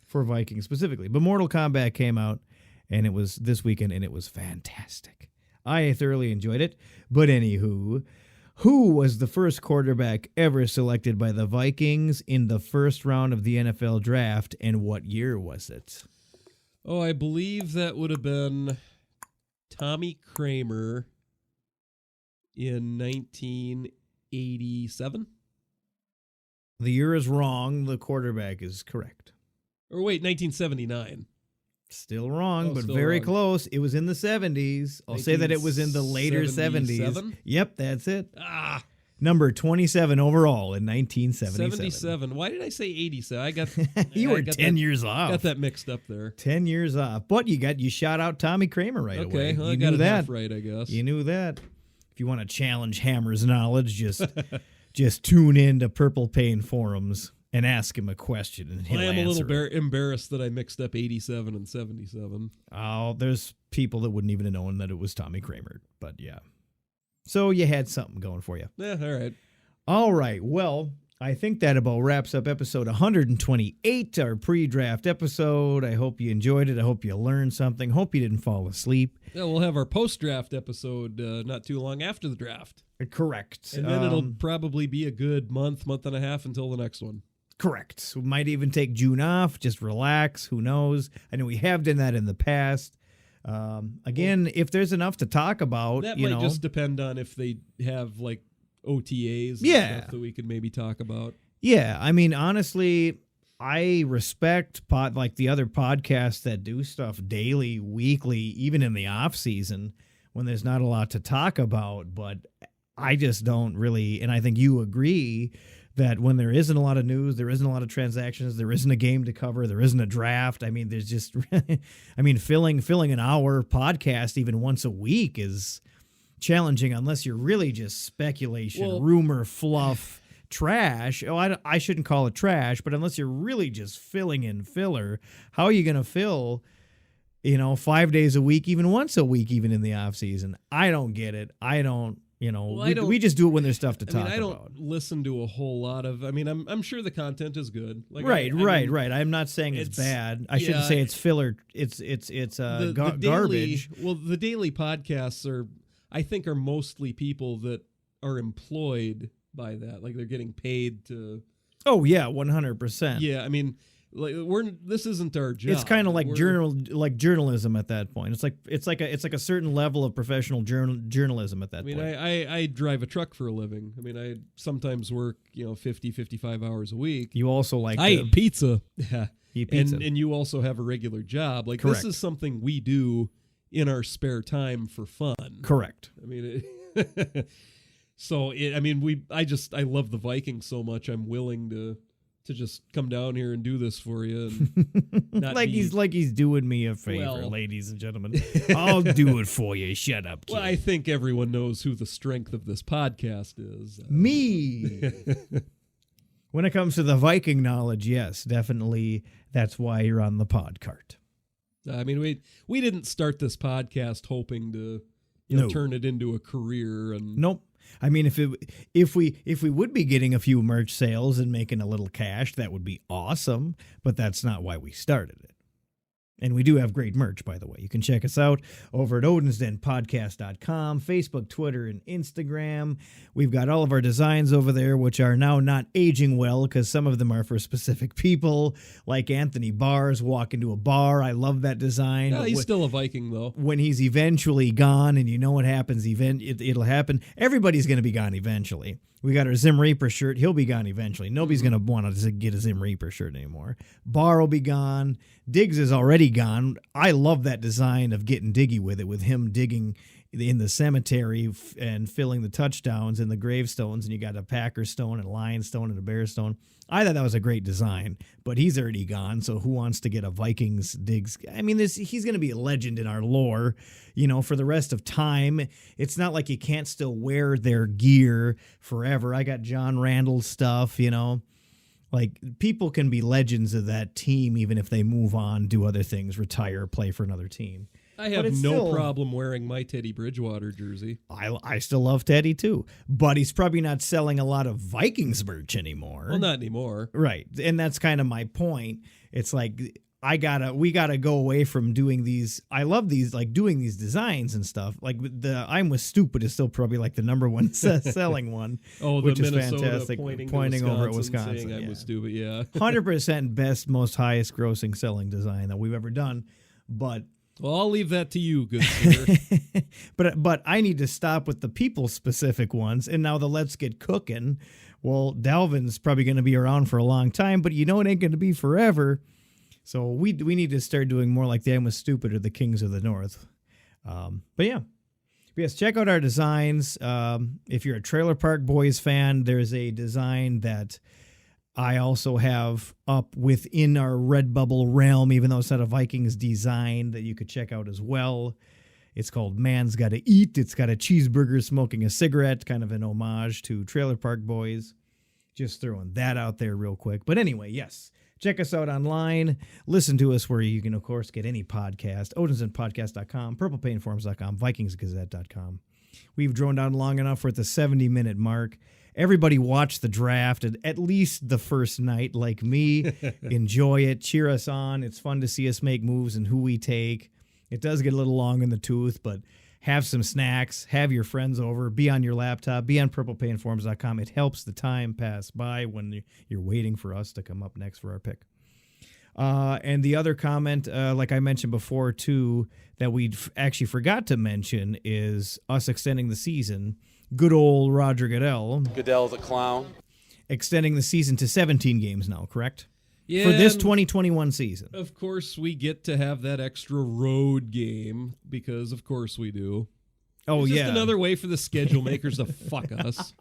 For Vikings specifically. But Mortal Kombat came out, and it was this weekend, and it was fantastic. I thoroughly enjoyed it. But anywho, who was the first quarterback ever selected by the Vikings in the 1st round of the NFL draft, and what year was it? Oh, I believe that would have been Tommy Kramer in 1987. The year is wrong. The quarterback is correct. Or wait, 1979. Still wrong, Oh, but still very wrong. close. It was in the 70s. I'll say that it was in the later 70s. 1977? Yep, that's it. Ah, Number 27 overall in 1977. 77. Why did I say 87? I got You were 10 that, years off. Got that mixed up there. 10 years off. But you shot out Tommy Kramer right away. Okay, well, I You got knew it that. half right, I guess. You knew that. If you want to challenge Hammer's knowledge, just tune in to Purple Pain forums and ask him a question, and he'll I am a answer little it. embarrassed that I mixed up 87 and 77. Oh, there's people that wouldn't even have known that it was Tommy Kramer. But yeah. So you had something going for you. Yeah, all right. All right. Well, I think that about wraps up episode 128, our pre-draft episode. I hope you enjoyed it. I hope you learned something. Hope you didn't fall asleep. Yeah, we'll have our post-draft episode not too long after the draft. Correct. And then it'll probably be a good month and a half until the next one. Correct. We might even take June off. Just relax. Who knows? I know we have done that in the past. Again, if there's enough to talk about, That might just depend on if they have like OTAs and stuff that we could maybe talk about. Yeah, I mean, honestly, I respect like the other podcasts that do stuff daily, weekly, even in the off season when there's not a lot to talk about. But I just don't really, and I think you agree that when there isn't a lot of news, there isn't a lot of transactions, there isn't a game to cover, there isn't a draft. I mean, there's just, I mean, filling an hour podcast even once a week is challenging unless you're really just speculation, rumor, fluff, trash. Oh, I shouldn't call it trash, but unless you're really just filling in filler, how are you going to fill, 5 days a week, even once a week, even in the off season? I don't get it. I don't. We just do it when there's stuff to talk about. I don't listen to a whole lot of. I mean, I'm sure the content is good. Like right. I'm not saying it's bad. I shouldn't say it's filler. It's the garbage. The daily podcasts I think are mostly people that are employed by that. Like they're getting paid to. Oh yeah, 100%. Yeah, I mean, like this isn't our job. It's kind of like journalism at that point. It's like a certain level of professional journalism at that point. I drive a truck for a living. I mean, I sometimes work 50, 55 hours a week. You also like I eat pizza. Yeah, eat pizza. And you also have a regular job. Like Correct. This is something we do in our spare time for fun. Correct. I mean, I love the Vikings so much. I'm willing to just come down here and do this for you, and not he's doing me a favor, ladies and gentlemen. I'll do it for you. Shut up, kid. Well, I think everyone knows who the strength of this podcast is. Me. When it comes to the Viking knowledge, yes, definitely. That's why you're on the pod cart. I mean, we didn't start this podcast hoping to turn it into a career. And nope. I mean, if we would be getting a few merch sales and making a little cash, that would be awesome. But that's not why we started it. And we do have great merch, by the way. You can check us out over at odinsdenpodcast.com, Facebook, Twitter, and Instagram. We've got all of our designs over there, which are now not aging well because some of them are for specific people, like Anthony Barr's Walk Into a Bar. I love that design. Yeah, he's still a Viking, though. When he's eventually gone, and you know what happens, it'll happen. Everybody's going to be gone eventually. We got our Zim Reaper shirt. He'll be gone eventually. Nobody's going to want to get a Zim Reaper shirt anymore. Bar will be gone. Diggs is already gone. I love that design of getting diggy with it, with him digging in the cemetery and filling the touchdowns and the gravestones, and you got a Packer stone and a Lion stone and a Bear stone. I thought that was a great design, but he's already gone, so who wants to get a Vikings Diggs? I mean, he's going to be a legend in our lore, for the rest of time. It's not like you can't still wear their gear forever. I got John Randall's stuff, Like, people can be legends of that team even if they move on, do other things, retire, play for another team. I have no problem wearing my Teddy Bridgewater jersey. I still love Teddy, too. But he's probably not selling a lot of Vikings merch anymore. Well, not anymore. Right. And that's kind of my point. It's like, we gotta go away from doing these. I love these, like doing these designs and stuff. Like the I'm with stupid is still probably like the number one selling one. Oh, which the is Minnesota fantastic. Pointing over at Wisconsin. Saying I'm with stupid, yeah. 100% best, most highest grossing selling design that we've ever done. But well, I'll leave that to you, good sir. but I need to stop with the people specific ones. And now the Let's Get Cooking. Well, Dalvin's probably going to be around for a long time, but it ain't going to be forever. So we need to start doing more like the I'm with Stupid or the Kings of the North. But yeah. Yes, check out our designs. If you're a Trailer Park Boys fan, there's a design that I also have up within our Redbubble realm, even though it's not a Vikings design, that you could check out as well. It's called Man's Gotta Eat. It's got a cheeseburger smoking a cigarette, kind of an homage to Trailer Park Boys. Just throwing that out there real quick. But anyway, yes, check us out online. Listen to us where you can, of course, get any podcast. OdinsandPodcast.com, PurplePainForums.com, VikingsGazette.com. We've droned on long enough. We're at the 70-minute mark. Everybody watch the draft at least the first night, like me. Enjoy it. Cheer us on. It's fun to see us make moves and who we take. It does get a little long in the tooth, but have some snacks, have your friends over, be on your laptop, be on purplepainforums.com. It helps the time pass by when you're waiting for us to come up next for our pick. And the other comment, like I mentioned before, too, that we actually forgot to mention is us extending the season. Good old Roger Goodell. Goodell's a clown. Extending the season to 17 games now, correct? Yeah, For this 2021 season. Of course, we get to have that extra road game because, of course, we do. Oh, It's yeah. just another way for the schedule makers to fuck us.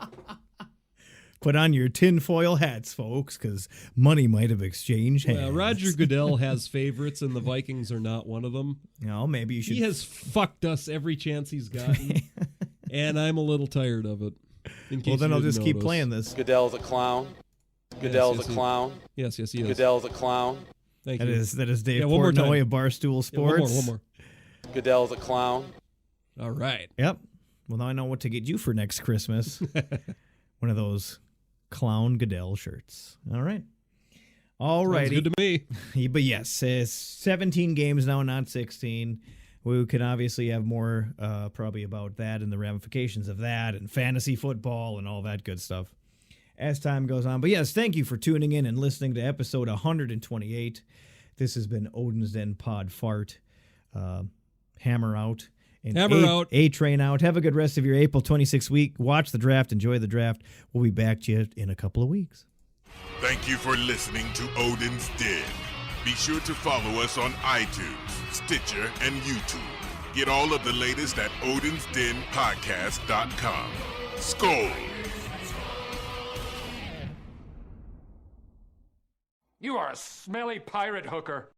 Put on your tinfoil hats, folks, because money might have exchanged hands. Roger Goodell has favorites, and the Vikings are not one of them. No, maybe you should. He has fucked us every chance he's gotten, and I'm a little tired of it. In case Well, then you I'll didn't just keep notice. playing this. Goodell's a clown. Goodell's yes, a clown. Yes, he is. Goodell's a clown. Thank That you. is Dave Yeah, one more Portnoy time. of Barstool Yeah, one Sports. more. Goodell's a clown. All right. Yep. Well, now I know what to get you for next Christmas. One of those clown Goodell shirts. All right. All Sounds righty. good to me. But yes, it's 17 games now, not 16. We can obviously have more probably about that and the ramifications of that and fantasy football and all that good stuff as time goes on. But yes, thank you for tuning in and listening to episode 128. This has been Odin's Den Pod Fart. Hammer out. And Hammer out. A-Train out. Have a good rest of your April 26th week. Watch the draft. Enjoy the draft. We'll be back to you in a couple of weeks. Thank you for listening to Odin's Den. Be sure to follow us on iTunes, Stitcher, and YouTube. Get all of the latest at odinsdenpodcast.com. SKOL! You are a smelly pirate hooker.